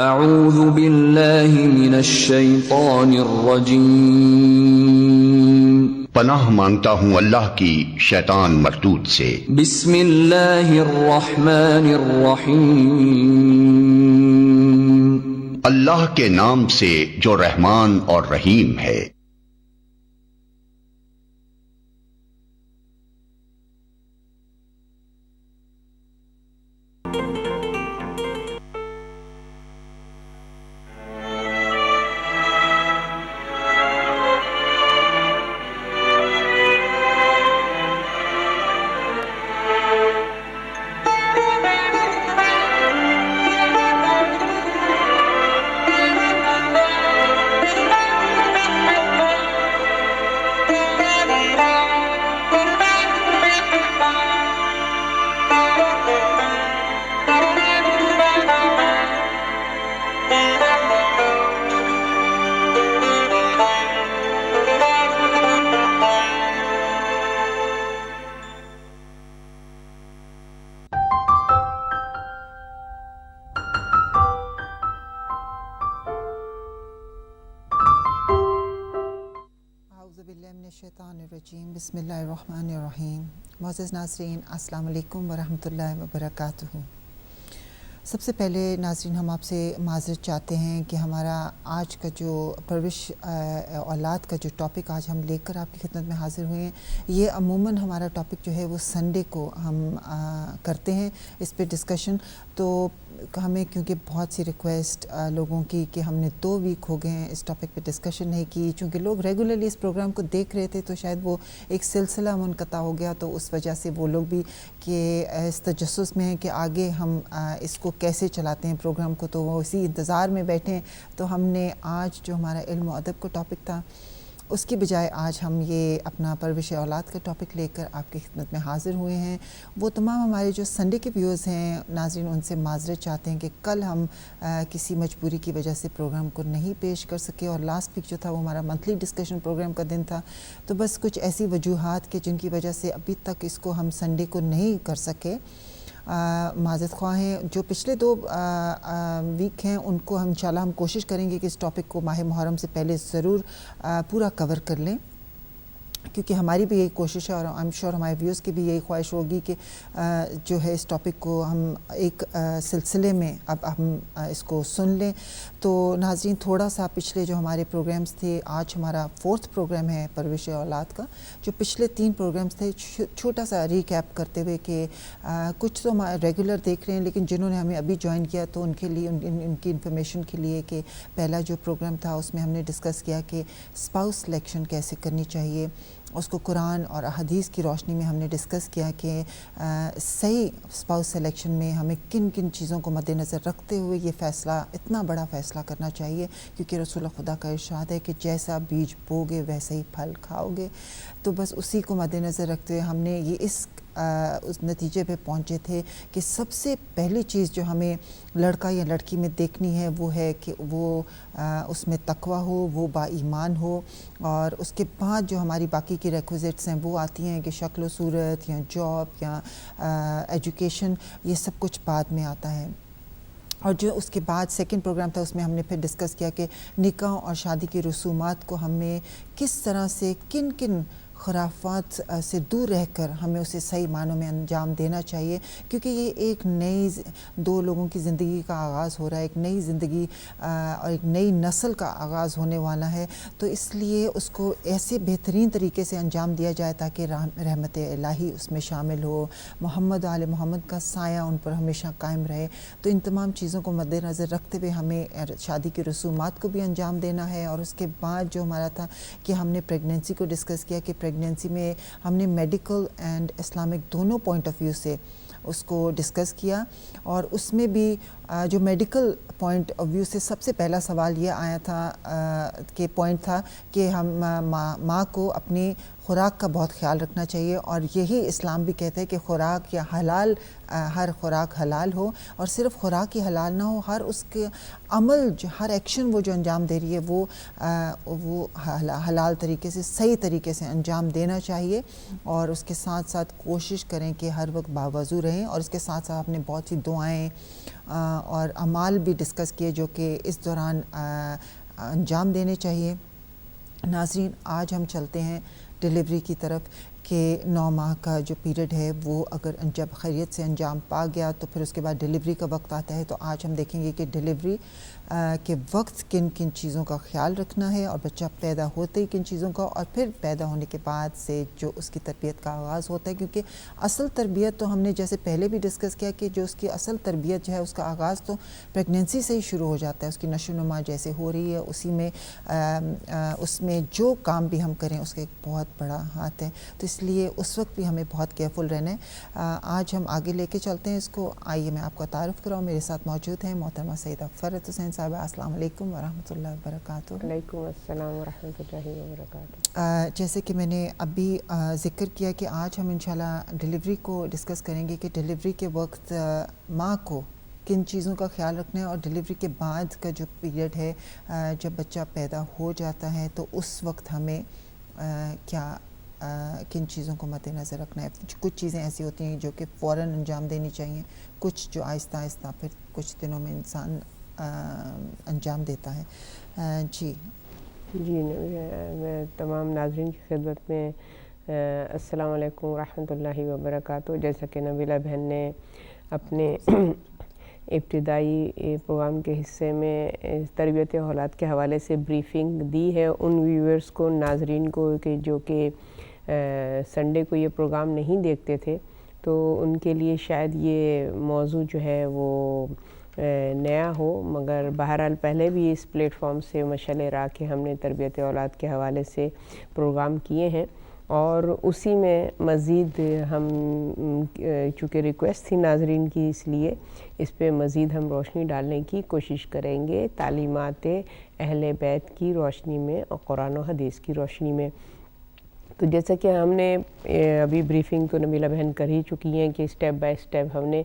اعوذ باللہ من الشیطان الرجیم، پناہ مانگتا ہوں اللہ کی شیطان مردود سے۔ بسم اللہ الرحمن الرحیم، اللہ کے نام سے جو رحمان اور رحیم ہے۔ بسم اللہ الرحمن الرحیم۔ معزز ناظرین، السلام علیکم ورحمۃ اللہ وبرکاتہ۔ سب سے پہلے ناظرین ہم آپ سے معذرت چاہتے ہیں کہ ہمارا آج کا جو پرورش اولاد کا جو ٹاپک آج ہم لے کر آپ کی خدمت میں حاضر ہوئے ہیں، یہ عموماً ہمارا ٹاپک جو ہے وہ سنڈے کو ہم کرتے ہیں اس پہ ڈسکشن۔ تو ہمیں کیونکہ بہت سی ریکویسٹ لوگوں کی کہ ہم نے 2 ویک ہو گئے ہیں اس ٹاپک پہ ڈسکشن نہیں کی، چونکہ لوگ ریگولرلی اس پروگرام کو دیکھ رہے تھے تو شاید وہ ایک سلسلہ منقطع ہو گیا، تو اس وجہ سے وہ لوگ بھی کہ اس تجسس میں ہیں کہ آگے ہم اس کو کیسے چلاتے ہیں پروگرام کو، تو وہ اسی انتظار میں بیٹھے ہیں۔ تو ہم نے آج جو ہمارا علم و ادب کا ٹاپک تھا اس کی بجائے آج ہم یہ اپنا پرورش اولاد کا ٹاپک لے کر آپ کی خدمت میں حاضر ہوئے ہیں۔ وہ تمام ہمارے جو سنڈے کے ویورز ہیں ناظرین، ان سے معذرت چاہتے ہیں کہ کل ہم کسی مجبوری کی وجہ سے پروگرام کو نہیں پیش کر سکے، اور لاسٹ ویک جو تھا وہ ہمارا منتھلی ڈسکشن پروگرام کا دن تھا، تو بس کچھ ایسی وجوہات کہ جن کی وجہ سے ابھی تک اس کو ہم سنڈے کو نہیں کر سکے۔ معذرت خواہ ہیں۔ جو پچھلے 2 ویک ہیں ان کو ہم انشاءاللہ ہم کوشش کریں گے کہ اس ٹاپک کو ماہ محرم سے پہلے ضرور پورا کور کر لیں، کیونکہ ہماری بھی یہی کوشش ہے اور آئی ایم شیور ہمارے ویوز کی بھی یہی خواہش ہوگی کہ جو ہے اس ٹاپک کو ہم ایک سلسلے میں اب ہم اس کو سن لیں۔ تو ناظرین تھوڑا سا پچھلے جو ہمارے پروگرامز تھے، آج ہمارا 4تھ پروگرام ہے پرورش اولاد کا، جو پچھلے 3 پروگرامز تھے چھوٹا سا ریکیپ کرتے ہوئے کہ کچھ تو ہمارے ریگولر دیکھ رہے ہیں لیکن جنہوں نے ہمیں ابھی جوائن کیا تو ان کے لیے ان کی انفارمیشن کے لیے کہ پہلا جو پروگرام تھا اس میں ہم نے ڈسکس کیا کہ اسپاؤس سلیکشن کیسے کرنی چاہیے، اس کو قرآن اور احادیث کی روشنی میں ہم نے ڈسکس کیا کہ صحیح اسپاؤس سلیکشن میں ہمیں کن کن چیزوں کو مد نظر رکھتے ہوئے یہ فیصلہ، اتنا بڑا فیصلہ کرنا چاہیے، کیونکہ رسول خدا کا ارشاد ہے کہ جیسا بیج بوگے ویسے ہی پھل کھاؤ گے۔ تو بس اسی کو مد نظر رکھتے ہوئے ہم نے یہ اس نتیجے پہ پہنچے تھے کہ سب سے پہلی چیز جو ہمیں لڑکا یا لڑکی میں دیکھنی ہے وہ ہے کہ وہ اس میں تقوی ہو، وہ با ایمان ہو، اور اس کے بعد جو ہماری باقی کی ریکوزٹس ہیں وہ آتی ہیں کہ شکل و صورت یا جاب یا ایجوکیشن، یہ سب کچھ بعد میں آتا ہے۔ اور جو اس کے بعد سیکنڈ پروگرام تھا اس میں ہم نے پھر ڈسکس کیا کہ نکاح اور شادی کی رسومات کو ہمیں کس طرح سے کن کن خرافات سے دور رہ کر ہمیں اسے صحیح معنوں میں انجام دینا چاہیے، کیونکہ یہ ایک نئی 2 لوگوں کی زندگی کا آغاز ہو رہا ہے، ایک نئی زندگی اور ایک نئی نسل کا آغاز ہونے والا ہے، تو اس لیے اس کو ایسے بہترین طریقے سے انجام دیا جائے تاکہ رحمت الہی اس میں شامل ہو، محمد و آل محمد کا سایہ ان پر ہمیشہ قائم رہے۔ تو ان تمام چیزوں کو مد نظر رکھتے ہوئے ہمیں شادی کی رسومات کو بھی انجام دینا ہے، اور اس کے بعد جو ہمارا تھا کہ ہم نے پریگننسی کو ڈسکس کیا کہ پریگننسی میں ہم نے میڈیکل اینڈ اسلامک دونوں پوائنٹ آف ویو سے اس کو ڈسکس کیا، اور اس میں بھی جو میڈیکل پوائنٹ آف ویو سے سب سے پہلا سوال یہ آیا تھا کہ پوائنٹ تھا کہ ہم ماں کو اپنی خوراک کا بہت خیال رکھنا چاہیے، اور یہی اسلام بھی کہتا ہے کہ خوراک یا حلال، ہر خوراک حلال ہو، اور صرف خوراک ہی حلال نہ ہو، ہر اس کے عمل جو ہر ایکشن وہ جو انجام دے رہی ہے وہ حلال طریقے سے صحیح طریقے سے انجام دینا چاہیے، اور اس کے ساتھ ساتھ کوشش کریں کہ ہر وقت باوضو رہیں، اور اس کے ساتھ ساتھ آپ نے بہت سی دعائیں اور اعمال بھی ڈسکس کیے جو کہ اس دوران انجام دینے چاہیے۔ ناظرین، آج ہم چلتے ہیں ڈیلیوری کی طرف کہ 9 ماہ کا جو پیریڈ ہے وہ اگر جب خیریت سے انجام پا گیا تو پھر اس کے بعد ڈیلیوری کا وقت آتا ہے۔ تو آج ہم دیکھیں گے کہ ڈیلیوری کے وقت کن کن چیزوں کا خیال رکھنا ہے، اور بچہ پیدا ہوتے ہی کن چیزوں کا، اور پھر پیدا ہونے کے بعد سے جو اس کی تربیت کا آغاز ہوتا ہے، کیونکہ اصل تربیت تو ہم نے جیسے پہلے بھی ڈسکس کیا کہ جو اس کی اصل تربیت جو ہے اس کا آغاز تو پریگننسی سے ہی شروع ہو جاتا ہے۔ اس کی نشو و نما جیسے ہو رہی ہے اسی میں اس میں جو کام بھی ہم کریں اس کا ایک بہت بڑا ہاتھ ہے، تو اس لیے اس وقت بھی ہمیں بہت کیئرفل رہنا ہے۔ آج ہم آگے لے کے چلتے ہیں اس کو۔ آئیے میں آپ کو تعارف کراؤں، میرے ساتھ موجود ہیں محترمہ سیدہ فرت حسین صاحبہ۔ السلام علیکم ورحمۃ اللہ وبرکاتہ۔ وعلیکم السلام ورحمۃ اللہ وبرکاتہ۔ جیسے کہ میں نے ابھی ذکر کیا کہ آج ہم انشاءاللہ ڈیلیوری کو ڈسکس کریں گے کہ ڈیلیوری کے وقت ماں کو کن چیزوں کا خیال رکھنا ہے، اور ڈیلیوری کے بعد کا جو پیریڈ ہے جب بچہ پیدا ہو جاتا ہے تو اس وقت ہمیں کیا کن چیزوں کو مد نظر رکھنا ہے۔ کچھ چیزیں ایسی ہوتی ہیں جو کہ فوراً انجام دینی چاہیے، کچھ جو آہستہ آہستہ پھر کچھ دنوں میں انسان انجام دیتا ہے۔ جی میں تمام ناظرین کی خدمت میں السلام علیکم ورحمۃ اللہ وبرکاتہ۔ جیسا کہ نبیلہ بہن نے اپنے ابتدائی پروگرام کے حصے میں تربیت اولاد کے حوالے سے بریفنگ دی ہے ان ویورز کو، ناظرین کو کہ جو کہ سنڈے کو یہ پروگرام نہیں دیکھتے تھے، تو ان کے لیے شاید یہ موضوع جو ہے وہ نیا ہو، مگر بہرحال پہلے بھی اس پلیٹ فارم سے مشعل راہ کے ہم نے تربیت اولاد کے حوالے سے پروگرام کیے ہیں، اور اسی میں مزید ہم چونکہ ریکویسٹ تھی ناظرین کی، اس لیے اس پہ مزید ہم روشنی ڈالنے کی کوشش کریں گے تعلیمات اہل بیت کی روشنی میں اور قرآن و حدیث کی روشنی میں۔ تو جیسا کہ ہم نے ابھی بریفنگ تو نبیلہ بہن کر ہی چکی ہیں کہ اسٹیپ بائی اسٹیپ ہم نے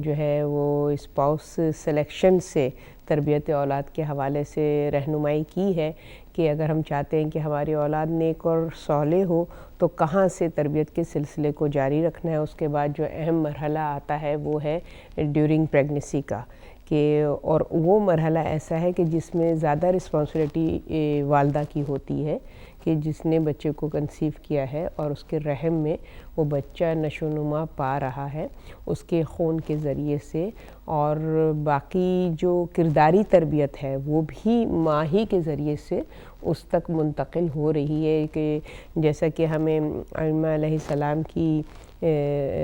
جو ہے وہ اسپاؤس سلیکشن سے تربیت اولاد کے حوالے سے رہنمائی کی ہے کہ اگر ہم چاہتے ہیں کہ ہماری اولاد نیک اور صالح ہو تو کہاں سے تربیت کے سلسلے کو جاری رکھنا ہے۔ اس کے بعد جو اہم مرحلہ آتا ہے وہ ہے ڈیورنگ پریگنیسی کا، کہ اور وہ مرحلہ ایسا ہے کہ جس میں زیادہ رسپانسبلٹی والدہ کی ہوتی ہے کہ جس نے بچے کو کنسیو کیا ہے اور اس کے رحم میں وہ بچہ نشو و نما پا رہا ہے اس کے خون کے ذریعے سے، اور باقی جو کرداری تربیت ہے وہ بھی ماں ہی کے ذریعے سے اس تک منتقل ہو رہی ہے، کہ جیسا کہ ہمیں ائمہ علیہ السلام کی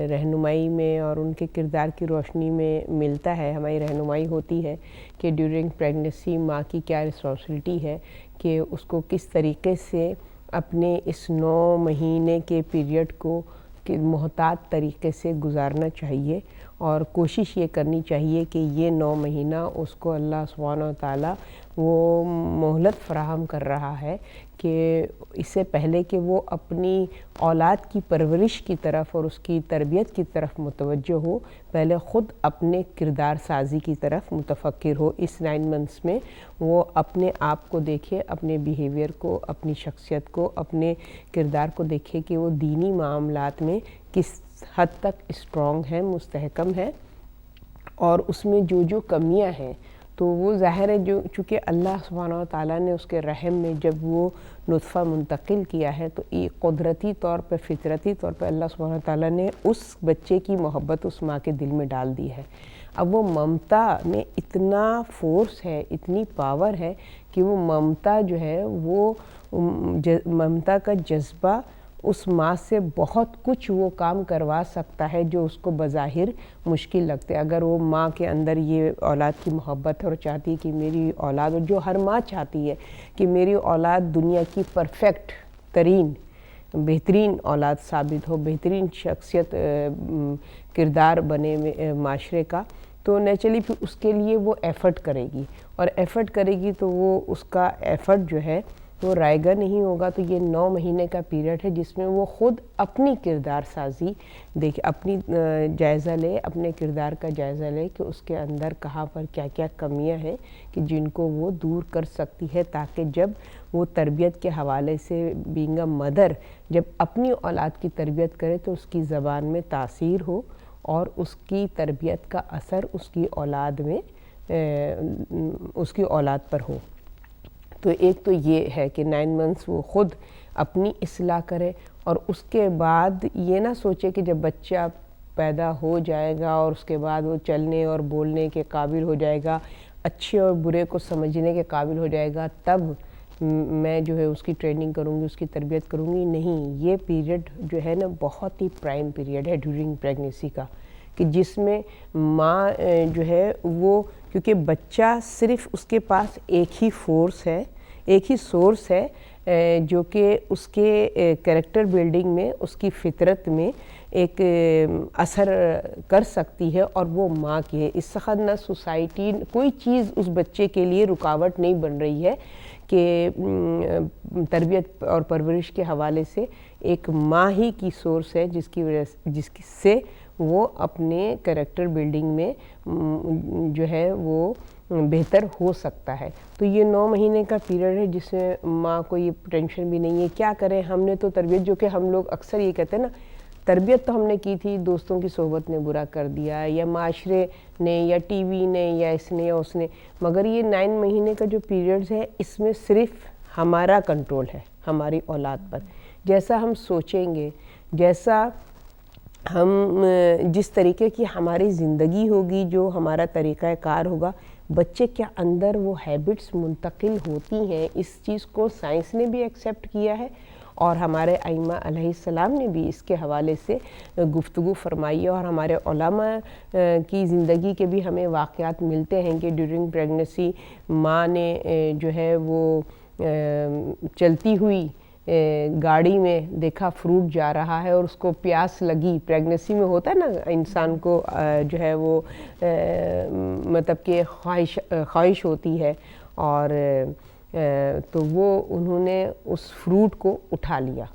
رہنمائی میں اور ان کے کردار کی روشنی میں ملتا ہے، ہماری رہنمائی ہوتی ہے کہ ڈیورنگ پریگنیسی ماں کی کیا رسپانسبلٹی ہے، کہ اس کو کس طریقے سے اپنے اس 9 مہینے کے پیریڈ کو محتاط طریقے سے گزارنا چاہیے، اور کوشش یہ کرنی چاہیے کہ یہ 9 مہینہ اس کو اللہ سبحانہ و تعالیٰ وہ مہلت فراہم کر رہا ہے کہ اس سے پہلے کہ وہ اپنی اولاد کی پرورش کی طرف اور اس کی تربیت کی طرف متوجہ ہو، پہلے خود اپنے کردار سازی کی طرف متفکر ہو۔ اس 9 منتھس میں وہ اپنے آپ کو دیکھے، اپنے بیہیویئر کو، اپنی شخصیت کو، اپنے کردار کو دیکھے کہ وہ دینی معاملات میں کس حد تک اسٹرانگ ہے، مستحکم ہے، اور اس میں جو جو کمیاں ہیں تو وہ ظاہر ہے جو چونکہ اللہ سبحانہ و تعالیٰ نے اس کے رحم میں جب وہ نطفہ منتقل کیا ہے تو قدرتی طور پہ، فطرتی طور پہ اللہ سبحانہ و تعالیٰ نے اس بچے کی محبت اس ماں کے دل میں ڈال دی ہے۔ اب وہ ممتا میں اتنا فورس ہے، اتنی پاور ہے کہ وہ ممتا جو ہے وہ ممتا کا جذبہ اس ماں سے بہت کچھ وہ کام کروا سکتا ہے جو اس کو بظاہر مشکل لگتے۔ اگر وہ ماں کے اندر یہ اولاد کی محبت ہے اور چاہتی ہے کہ میری اولاد، اور جو ہر ماں چاہتی ہے کہ میری اولاد دنیا کی پرفیکٹ ترین بہترین اولاد ثابت ہو، بہترین شخصیت کردار بنے معاشرے کا، تو نیچرلی پھر اس کے لیے وہ ایفرٹ کرے گی، اور ایفرٹ کرے گی تو وہ اس کا ایفرٹ جو ہے وہ رائے گا نہیں ہوگا۔ تو یہ 9 مہینے کا پیریڈ ہے جس میں وہ خود اپنی کردار سازی دیکھے، اپنی جائزہ لے، اپنے کردار کا جائزہ لے کہ اس کے اندر کہاں پر کیا کیا کمیاں ہیں کہ جن کو وہ دور کر سکتی ہے، تاکہ جب وہ تربیت کے حوالے سے بینگ اے مدر جب اپنی اولاد کی تربیت کرے تو اس کی زبان میں تاثیر ہو، اور اس کی تربیت کا اثر اس کی اولاد میں اس کی اولاد پر ہو. تو ایک تو یہ ہے کہ 9 months وہ خود اپنی اصلاح کرے اور اس کے بعد یہ نہ سوچے کہ جب بچہ پیدا ہو جائے گا اور اس کے بعد وہ چلنے اور بولنے کے قابل ہو جائے گا, اچھے اور برے کو سمجھنے کے قابل ہو جائے گا, تب میں جو ہے اس کی ٹریننگ کروں گی, اس کی تربیت کروں گی. نہیں, یہ پیریڈ جو ہے نا بہت ہی پرائم پیریڈ ہے ڈیورنگ پریگنیسی کا, کہ جس میں ماں جو ہے وہ, کیونکہ بچہ صرف اس کے پاس ایک ہی فورس ہے, ایک ہی سورس ہے جو کہ اس کے کریکٹر بلڈنگ میں, اس کی فطرت میں ایک اثر کر سکتی ہے, اور وہ ماں کی ہے. اس وقت نہ سوسائٹی کوئی چیز اس بچے کے لیے رکاوٹ نہیں بن رہی ہے کہ تربیت اور پرورش کے حوالے سے ایک ماں ہی کی سورس ہے جس کی وجہ سے وہ اپنے کریکٹر بلڈنگ میں جو ہے وہ بہتر ہو سکتا ہے. تو یہ 9 مہینے کا پیریڈ ہے جس میں ماں کو یہ ٹینشن بھی نہیں ہے کیا کریں ہم نے تو تربیت, جو کہ ہم لوگ اکثر یہ کہتے ہیں نا, تربیت تو ہم نے کی تھی, دوستوں کی صحبت نے برا کر دیا, یا معاشرے نے, یا ٹی وی نے, یا اس نے یا اس نے. مگر یہ 9 مہینے کا جو پیریڈز ہے اس میں صرف ہمارا کنٹرول ہے ہماری اولاد پر. جیسا ہم سوچیں گے, جیسا ہم جس طریقے کی ہماری زندگی ہوگی, جو ہمارا طریقہ کار ہوگا, بچے کے اندر وہ ہیبٹس منتقل ہوتی ہیں. اس چیز کو سائنس نے بھی ایکسیپٹ کیا ہے اور ہمارے ائمہ علیہ السلام نے بھی اس کے حوالے سے گفتگو فرمائی ہے, اور ہمارے علماء کی زندگی کے بھی ہمیں واقعات ملتے ہیں کہ ڈیورنگ پریگنیسی ماں نے جو ہے وہ چلتی ہوئی گاڑی میں دیکھا فروٹ جا رہا ہے اور اس کو پیاس لگی. پریگنیسی میں ہوتا ہے نا انسان کو جو ہے وہ مطلب کہ خواہش ہوتی ہے, اور تو وہ انہوں نے اس فروٹ کو اٹھا لیا,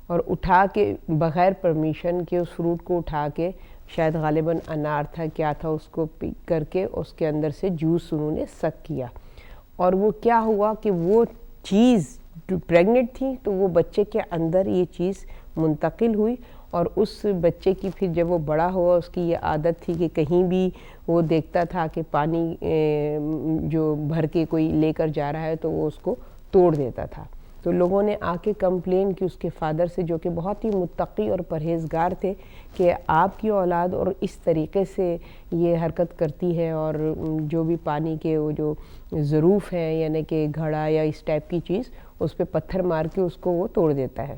اور اٹھا کے بغیر پرمیشن کے اس فروٹ کو اٹھا کے, شاید غالباً انار تھا کیا تھا, اس کو پک کر کے اس کے اندر سے جوس انہوں نے سک کیا. اور وہ کیا ہوا کہ وہ چیز پریگننٹ تھی تو وہ بچے کے اندر یہ چیز منتقل ہوئی, اور اس بچے کی پھر جب وہ بڑا ہوا اس کی یہ عادت تھی کہ کہیں بھی وہ دیکھتا تھا کہ پانی جو بھر کے کوئی لے کر جا رہا ہے تو وہ اس کو توڑ دیتا تھا. تو لوگوں نے آ کے کمپلین کی اس کے فادر سے, جو کہ بہت ہی متقی اور پرہیزگار تھے, کہ آپ کی اولاد اور اس طریقے سے یہ حرکت کرتی ہے, اور جو بھی پانی کے وہ جو ظروف ہیں یعنی کہ گھڑا یا اس ٹائپ کی چیز, اس پہ پتھر مار کے اس کو وہ توڑ دیتا ہے.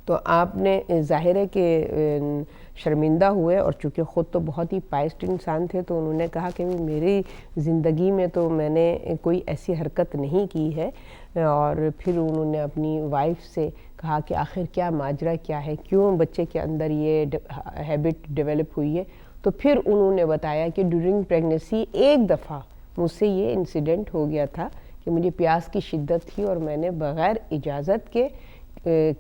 تو آپ نے ظاہر ہے کہ شرمندہ ہوئے, اور چونکہ خود تو بہت ہی پائسٹ انسان تھے تو انہوں نے کہا کہ میری زندگی میں تو میں نے کوئی ایسی حرکت نہیں کی ہے. اور پھر انہوں نے اپنی وائف سے کہا کہ آخر کیا ماجرا کیا ہے, کیوں بچے کے اندر یہ ہیبٹ ڈیولپ ہوئی ہے. تو پھر انہوں نے بتایا کہ ڈیورنگ پریگنیسی ایک دفعہ مجھ سے یہ انسیڈنٹ ہو گیا تھا کہ مجھے پیاس کی شدت تھی اور میں نے بغیر اجازت کے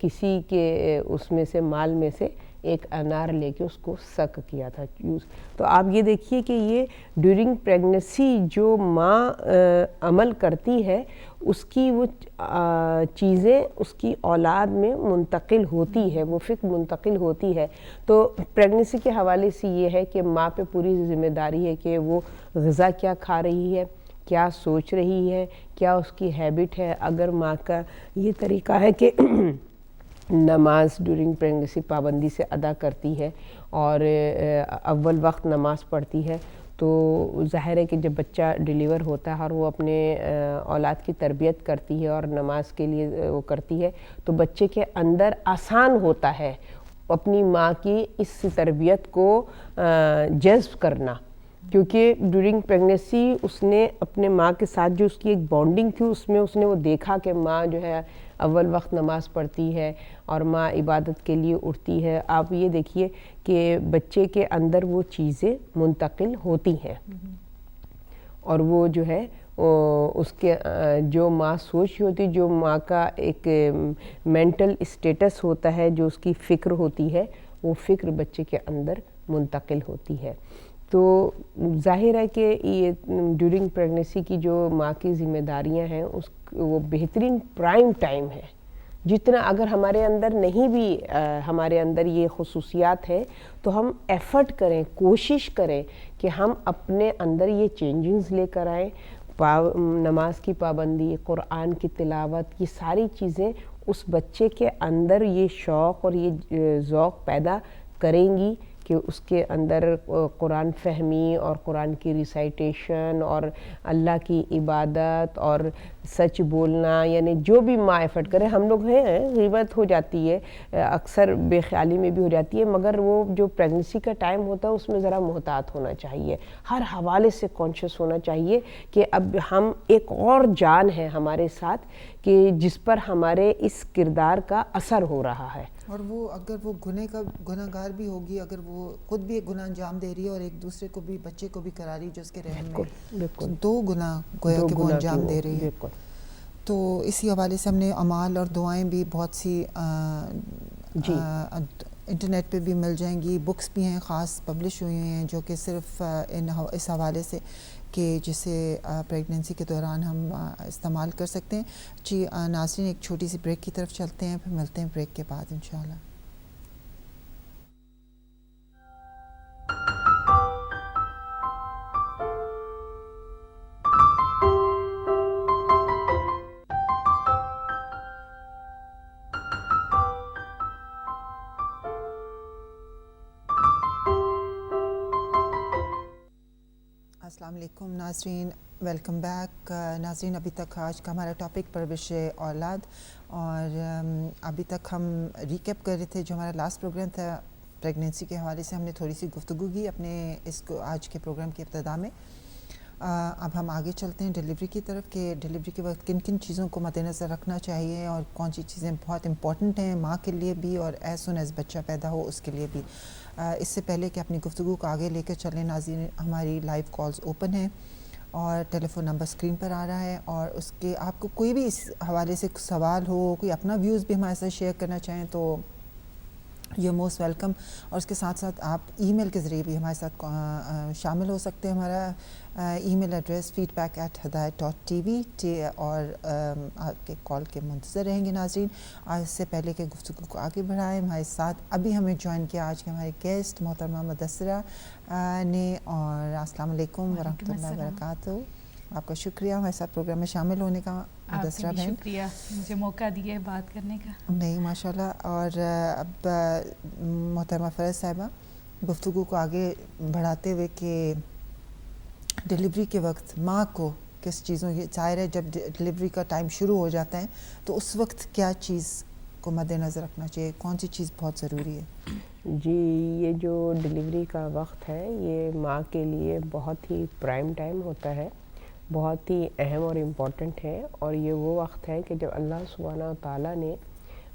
کسی کے اس میں سے مال میں سے ایک انار لے کے اس کو سک کیا تھا یوز. تو آپ یہ دیکھیے کہ یہ ڈیورنگ پریگنیسی جو ماں عمل کرتی ہے اس کی وہ چیزیں اس کی اولاد میں منتقل ہوتی ہے, وہ فکر منتقل ہوتی ہے. تو پریگنیسی کے حوالے سے یہ ہے کہ ماں پہ پوری ذمہ داری ہے کہ وہ غذا کیا کھا رہی ہے, کیا سوچ رہی ہے, کیا اس کی ہیبٹ ہے. اگر ماں کا یہ طریقہ ہے کہ نماز ڈیورنگ پریگنیسی پابندی سے ادا کرتی ہے اور اول وقت نماز پڑھتی ہے, تو ظاہر ہے کہ جب بچہ ڈیلیور ہوتا ہے اور وہ اپنے اولاد کی تربیت کرتی ہے اور نماز کے لیے وہ کرتی ہے, تو بچے کے اندر آسان ہوتا ہے اپنی ماں کی اس تربیت کو جذب کرنا, کیونکہ ڈیورنگ پریگنیسی اس نے اپنے ماں کے ساتھ جو اس کی ایک بانڈنگ تھی اس میں اس نے وہ دیکھا کہ ماں جو ہے اول وقت نماز پڑھتی ہے اور ماں عبادت کے لیے اٹھتی ہے. آپ یہ دیکھیے کہ بچے کے اندر وہ چیزیں منتقل ہوتی ہیں, اور وہ جو ہے اس کے جو ماں سوچ ہوتی, جو ماں کا ایک مینٹل اسٹیٹس ہوتا ہے, جو اس کی فکر ہوتی ہے, وہ فکر بچے کے اندر منتقل ہوتی ہے. تو ظاہر ہے کہ یہ ڈیورنگ پریگنیسی کی جو ماں کی ذمہ داریاں ہیں وہ بہترین پرائم ٹائم ہے جتنا اگر ہمارے اندر نہیں بھی ہمارے اندر یہ خصوصیات ہیں تو ہم ایفرٹ کریں, کوشش کریں کہ ہم اپنے اندر یہ چینجز لے کر آئیں. نماز کی پابندی, قرآن کی تلاوت, یہ ساری چیزیں اس بچے کے اندر یہ شوق اور یہ ذوق پیدا کریں گی کہ اس کے اندر قرآن فہمی اور قرآن کی ریسائٹیشن اور اللہ کی عبادت اور سچ بولنا, یعنی جو بھی ماں ایفرٹ کرے. ہم لوگ ہیں غیبت ہو جاتی ہے, اکثر بے خیالی میں بھی ہو جاتی ہے, مگر وہ جو پریگنسی کا ٹائم ہوتا ہے اس میں ذرا محتاط ہونا چاہیے, ہر حوالے سے کانشیس ہونا چاہیے کہ اب ہم ایک اور جان ہے ہمارے ساتھ کہ جس پر ہمارے اس کردار کا اثر ہو رہا ہے. اور وہ اگر وہ گناہ گار بھی ہوگی, اگر وہ خود بھی ایک گناہ انجام دے رہی ہے اور ایک دوسرے کو بھی, بچے کو بھی کرا رہی ہے جو اس کے رحم میں, دو گناہ گویا کہ وہ انجام دے رہی ہے. تو اسی حوالے سے ہم نے اعمال اور دعائیں بھی بہت سی انٹرنیٹ پہ بھی مل جائیں گی, بکس بھی ہیں خاص پبلش ہوئی ہیں جو کہ صرف اس حوالے سے کہ جسے پریگننسی کے دوران ہم استعمال کر سکتے ہیں. جی ناظرین, ایک چھوٹی سی بریک کی طرف چلتے ہیں, پھر ملتے ہیں بریک کے بعد انشاءاللہ. السلام علیکم ناظرین, ویلکم بیک. ناظرین, ابھی تک آج کا ہمارا ٹاپک پرورش اولاد, اور ابھی تک ہم ریکیپ کر رہے تھے جو ہمارا لاسٹ پروگرام تھا پریگننسی کے حوالے سے. ہم نے تھوڑی سی گفتگو کی اپنے اس کو آج کے پروگرام کی ابتدا میں. اب ہم آگے چلتے ہیں ڈیلیوری کی طرف کہ ڈیلیوری کے وقت کن کن چیزوں کو مد نظر رکھنا چاہیے اور کون سی چیزیں بہت امپورٹنٹ ہیں ماں کے لیے بھی اور ایز سون ایز بچہ پیدا ہو اس کے لیے بھی. اس سے پہلے کہ اپنی گفتگو کو آگے لے کر چلیں ناظرین, ہماری لائیو کالز اوپن ہیں اور ٹیلی فون نمبر اسکرین پر آ رہا ہے, اور اس کے آپ کو کوئی بھی اس حوالے سے سوال ہو, کوئی اپنا ویوز بھی ہمارے ساتھ شیئر کرنا چاہیں تو یو موسٹ ویلکم. اور اس کے ساتھ ساتھ آپ ای میل کے ذریعے بھی ہمارے ساتھ شامل ہو سکتے ہیں. ہمارا ای میل ایڈریس feedback@hidayat.tv, اور آپ کے کال کے منتظر رہیں گے ناظرین. آج سے پہلے کہ گفتگو کو آگے بڑھائیں, ہمارے ساتھ ابھی ہمیں جوائن کیا آج کے ہمارے گیسٹ محترمہ مدثرہ نے, اور السلام علیکم ورحمۃ اللہ وبرکاتہ. آپ کا شکریہ ہمارے ساتھ پروگرام میں شامل ہونے کا مدثرہ بہن. شکریہ مجھے موقع دیا بات کرنے کا. نہیں ماشاء اللہ. اور اب محترمہ فرز صاحبہ, گفتگو کو آگے بڑھاتے ہوئے کہ ڈیلیوری کے وقت ماں کو کس چیزوں کی, ظاہر ہے جب ڈیلیوری کا ٹائم شروع ہو جاتا ہے تو اس وقت کیا چیز کو مد نظر رکھنا چاہیے, کون سی چیز بہت ضروری ہے؟ جی, یہ جو ڈیلیوری کا وقت ہے یہ ماں کے لیے بہت ہی پرائم ٹائم ہوتا ہے, بہت ہی اہم اور امپورٹنٹ ہے. اور یہ وہ وقت ہے کہ جب اللہ سبحانہ و تعالیٰ نے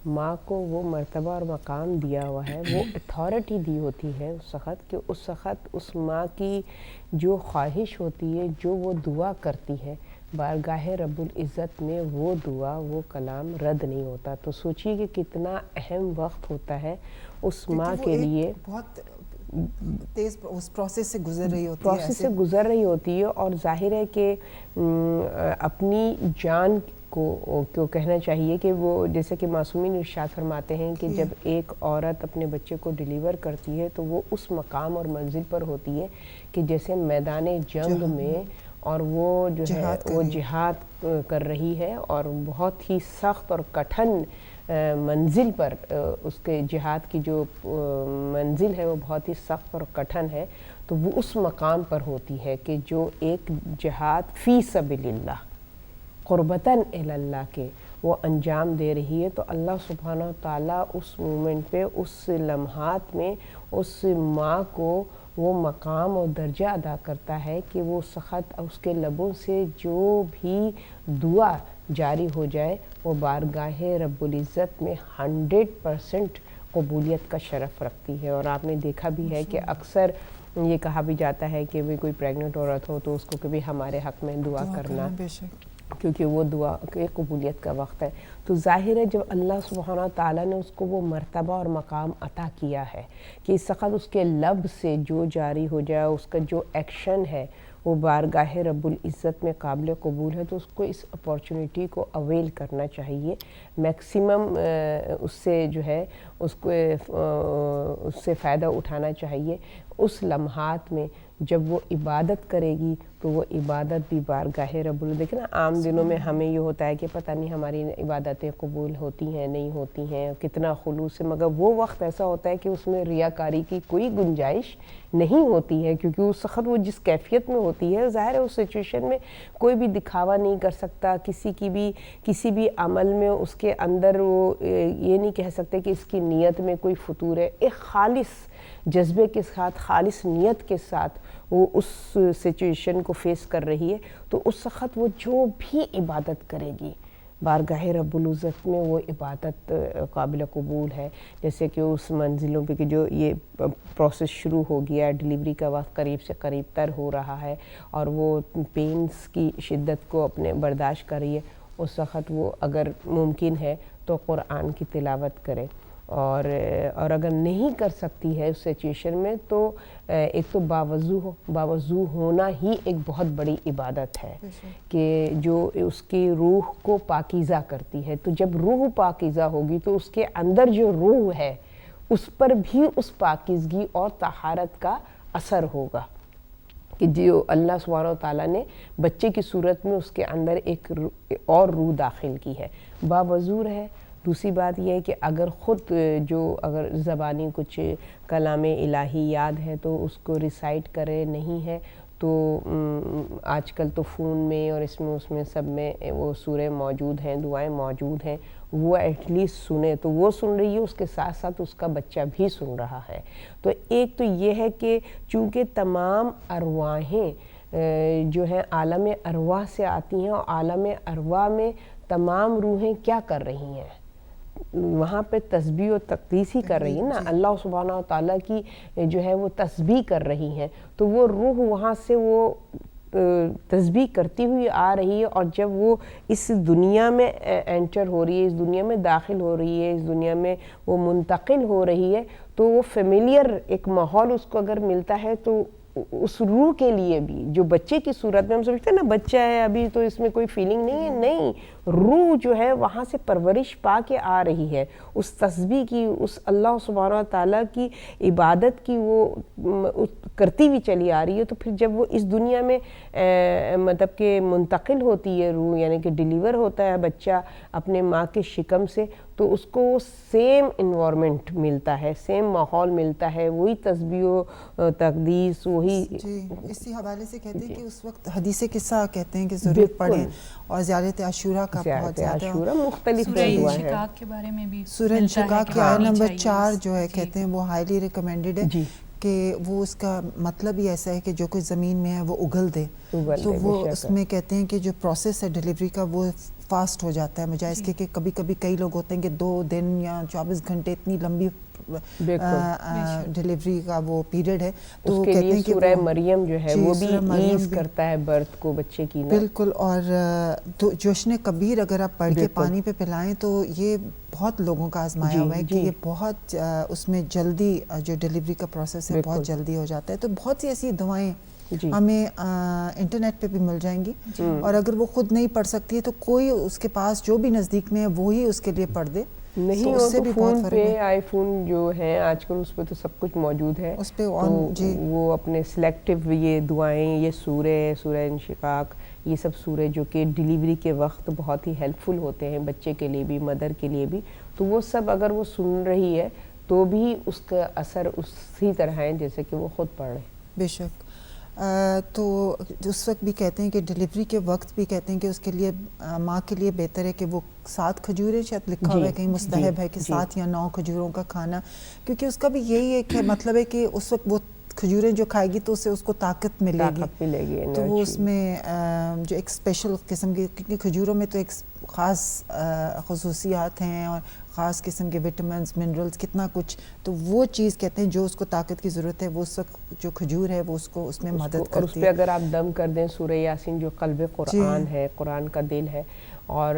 ماں کو وہ مرتبہ اور مقام دیا ہوا ہے, وہ اتھارٹی دی ہوتی ہے اس وقت کہ اس وقت اس ماں کی جو خواہش ہوتی ہے, جو وہ دعا کرتی ہے بارگاہ رب العزت میں, وہ دعا وہ کلام رد نہیں ہوتا. تو سوچیے کہ کتنا اہم وقت ہوتا ہے اس ماں کے لیے. بہت تیز اس پروسیس سے گزر رہی ہوتی ہے, اور ظاہر ہے کہ اپنی جان کو کہنا چاہیے کہ وہ جیسے کہ معصومین ارشاد فرماتے ہیں کہ جب ایک عورت اپنے بچے کو ڈیلیور کرتی ہے تو وہ اس مقام اور منزل پر ہوتی ہے کہ جیسے میدان جنگ میں, اور وہ جو ہے وہ جہاد کر رہی ہے, اور بہت ہی سخت اور کٹھن منزل پر, اس کے جہاد کی جو منزل ہے وہ بہت ہی سخت اور کٹھن ہے. تو وہ اس مقام پر ہوتی ہے کہ جو ایک جہاد فی سبیل اللہ قربتاً الی اللہ کے وہ انجام دے رہی ہے. تو اللہ سبحانہ تعالیٰ اس مومنٹ پہ, اس لمحات میں اس ماں کو وہ مقام اور درجہ ادا کرتا ہے کہ وہ سخت اس کے لبوں سے جو بھی دعا جاری ہو جائے وہ بارگاہ رب العزت میں 100% قبولیت کا شرف رکھتی ہے. اور آپ نے دیکھا بھی ہے کہ اکثر یہ کہا بھی جاتا ہے کہ کوئی پریگننٹ عورت ہو تو اس کو کبھی ہمارے حق میں دعا کرنا, کیونکہ وہ دعا کے قبولیت کا وقت ہے. تو ظاہر ہے جب اللہ سبحانہ تعالیٰ نے اس کو وہ مرتبہ اور مقام عطا کیا ہے کہ اس وقت اس کے لب سے جو جاری ہو جائے, اس کا جو ایکشن ہے وہ بارگاہ رب العزت میں قابل قبول ہے تو اس کو اس اپارچونیٹی کو اویل کرنا چاہیے، میکسیمم اس سے جو ہے اس کو اس سے فائدہ اٹھانا چاہیے۔ اس لمحات میں جب وہ عبادت کرے گی تو وہ عبادت بھی بارگاہ رب دیکھیں نا، عام دنوں میں ہمیں یہ ہوتا ہے کہ پتہ نہیں ہماری عبادتیں قبول ہوتی ہیں نہیں ہوتی ہیں، کتنا خلوص ہے، مگر وہ وقت ایسا ہوتا ہے کہ اس میں ریاکاری کی کوئی گنجائش نہیں ہوتی ہے، کیونکہ اس وقت وہ جس کیفیت میں ہوتی ہے، ظاہر ہے اس سچویشن میں کوئی بھی دکھاوا نہیں کر سکتا، کسی بھی عمل میں اس کے اندر وہ یہ نہیں کہہ سکتے کہ اس کی نیت میں کوئی فتور ہے۔ ایک خالص جذبے کے ساتھ، خالص نیت کے ساتھ وہ اس سچویشن کو فیس کر رہی ہے تو اس وقت وہ جو بھی عبادت کرے گی بارگاہ رب العزت میں وہ عبادت قابل قبول ہے۔ جیسے کہ اس منزلوں پہ کہ جو یہ پروسیس شروع ہو گیا ہے، ڈیلیوری کا وقت قریب سے قریب تر ہو رہا ہے اور وہ پینس کی شدت کو اپنے برداشت کر رہی ہے، اس وقت وہ اگر ممکن ہے تو قرآن کی تلاوت کرے، اور اگر نہیں کر سکتی ہے اس سچویشن میں تو ایک تو باوضو ہونا ہی ایک بہت بڑی عبادت ہے کہ جو اس کی روح کو پاکیزہ کرتی ہے۔ تو جب روح پاکیزہ ہوگی تو اس کے اندر جو روح ہے اس پر بھی اس پاکیزگی اور طہارت کا اثر ہوگا کہ جو اللہ سبحانہ و تعالیٰ نے بچے کی صورت میں اس کے اندر ایک اور روح داخل کی ہے، باوضو ہے۔ دوسری بات یہ ہے کہ اگر خود اگر زبانی کچھ کلام الہی یاد ہے تو اس کو ریسائٹ کرے، نہیں ہے تو آج کل تو فون میں اور اس میں سب میں وہ سورہ موجود ہیں، دعائیں موجود ہیں، وہ ایٹ لیسٹ سنے تو وہ سن رہی ہے، اس کے ساتھ ساتھ اس کا بچہ بھی سن رہا ہے۔ تو ایک تو یہ ہے کہ چونکہ تمام ارواحیں جو ہیں عالم ارواح سے آتی ہیں اور عالم ارواح میں تمام روحیں کیا کر رہی ہیں، وہاں پہ تسبیح و تقدیس ہی کر رہی ہیں نا، اللہ سبحانہ و تعالیٰ کی جو ہے وہ تسبیح کر رہی ہیں، تو وہ روح وہاں سے وہ تسبیح کرتی ہوئی آ رہی ہے، اور جب وہ اس دنیا میں انٹر ہو رہی ہے، اس دنیا میں داخل ہو رہی ہے، اس دنیا میں وہ منتقل ہو رہی ہے تو وہ فیملیئر ایک ماحول اس کو اگر ملتا ہے تو اس روح کے لیے بھی جو بچے کی صورت میں ہم سمجھتے ہیں نا بچہ ہے ابھی تو اس میں کوئی فیلنگ نہیں ہے، نہیں، روح جو ہے وہاں سے پرورش پا کے آ رہی ہے، اس تسبیح کی، اس اللہ سبحانہ تعالیٰ کی عبادت کی وہ کرتی ہوئی چلی آ رہی ہے۔ تو پھر جب وہ اس دنیا میں مطلب کہ منتقل ہوتی ہے روح، یعنی کہ ڈیلیور ہوتا ہے بچہ اپنے ماں کے شکم سے، تو اس کو وہ سیم انوائرمنٹ ملتا ہے، سیم ماحول ملتا ہے، وہی تسبیح و تقدیس وہی۔ جی اسی حوالے سے کہتے ہیں کہ اس وقت حدیث قصہ کہتے ہیں کہ ضرور پڑھیں، اور زیارت عاشورہ کا بہت زیادہ مختلف سورہ انشقاق کے بارے میں بھی سورہ انشقاق کی آیت نمبر 4 جو ہے کہتے ہیں وہ ہائیلی ریکمینڈڈ ہے کہ وہ اس کا مطلب ہی ایسا ہے کہ جو کچھ زمین میں ہے وہ اگل دے، تو وہ اس میں کہتے ہیں کہ جو پروسیس ہے ڈیلیوری کا وہ فاسٹ ہو جاتا ہے، مجھے اس کے کہ کبھی کئی لوگ ہوتے ہیں کہ 2 دن یا 24 گھنٹے اتنی لمبی ڈیلیوری کا وہ پیریڈ ہے، تو اس کے کہتے لیے ہیں کہ سورہ مریم جو ہے وہ بھی ایز کرتا ہے برتھ کو بچے کی، بالکل۔ اور جوشن کبیر اگر آپ پڑھ کے پانی پہ پلائیں تو یہ بہت لوگوں کا آزمایا ہوا ہے کہ یہ بہت اس میں جلدی جو ڈیلیوری کا پروسیس ہے بہت جلدی ہو جاتا ہے۔ تو بہت سی ایسی دعائیں ہمیں انٹرنیٹ پہ بھی مل جائیں گی، اور اگر وہ خود نہیں پڑھ سکتی ہے تو کوئی اس کے پاس جو بھی نزدیک میں ہے وہی اس کے لیے پڑھ دے، نہیں ہو تو فون پہ آئی فون جو ہے آج کل اس پہ تو سب کچھ موجود ہے، اس پہ وہ اپنے سلیکٹیو یہ دعائیں، یہ سورہ انشقاق، یہ سب سورہ جو کہ ڈیلیوری کے وقت بہت ہی ہیلپ فل ہوتے ہیں بچے کے لیے بھی، مدر کے لیے بھی، تو وہ سب اگر وہ سن رہی ہے تو بھی اس کا اثر اسی طرح ہے جیسے کہ وہ خود پڑھ رہے ہیں۔ بے شک۔ تو اس وقت بھی کہتے ہیں کہ ڈیلیوری کے وقت بھی کہتے ہیں کہ اس کے لیے ماں کے لیے بہتر ہے کہ وہ 7 کھجوریں، شاید لکھا ہوا ہے کہیں مستحب ہے کہ 7 یا 9 کھجوروں کا کھانا، کیونکہ اس کا بھی یہی ایک مطلب ہے کہ اس وقت وہ کھجوریں جو کھائے گی تو اس سے اس کو طاقت ملے گی، تو وہ اس میں جو ایک اسپیشل قسم کی، کیونکہ کھجوروں میں تو ایک خاص خصوصیات ہیں اور خاص قسم کے وٹامنز، منرلز، کتنا کچھ، تو وہ چیز کہتے ہیں جو اس کو طاقت کی ضرورت ہے وہ اس وقت جو کھجور ہے وہ اس کو اس میں مدد کرتی ہے۔ اور اس پہ اگر آپ دم کر دیں سورہ یاسین جو قلب قرآن ہے، قرآن کا دل ہے، اور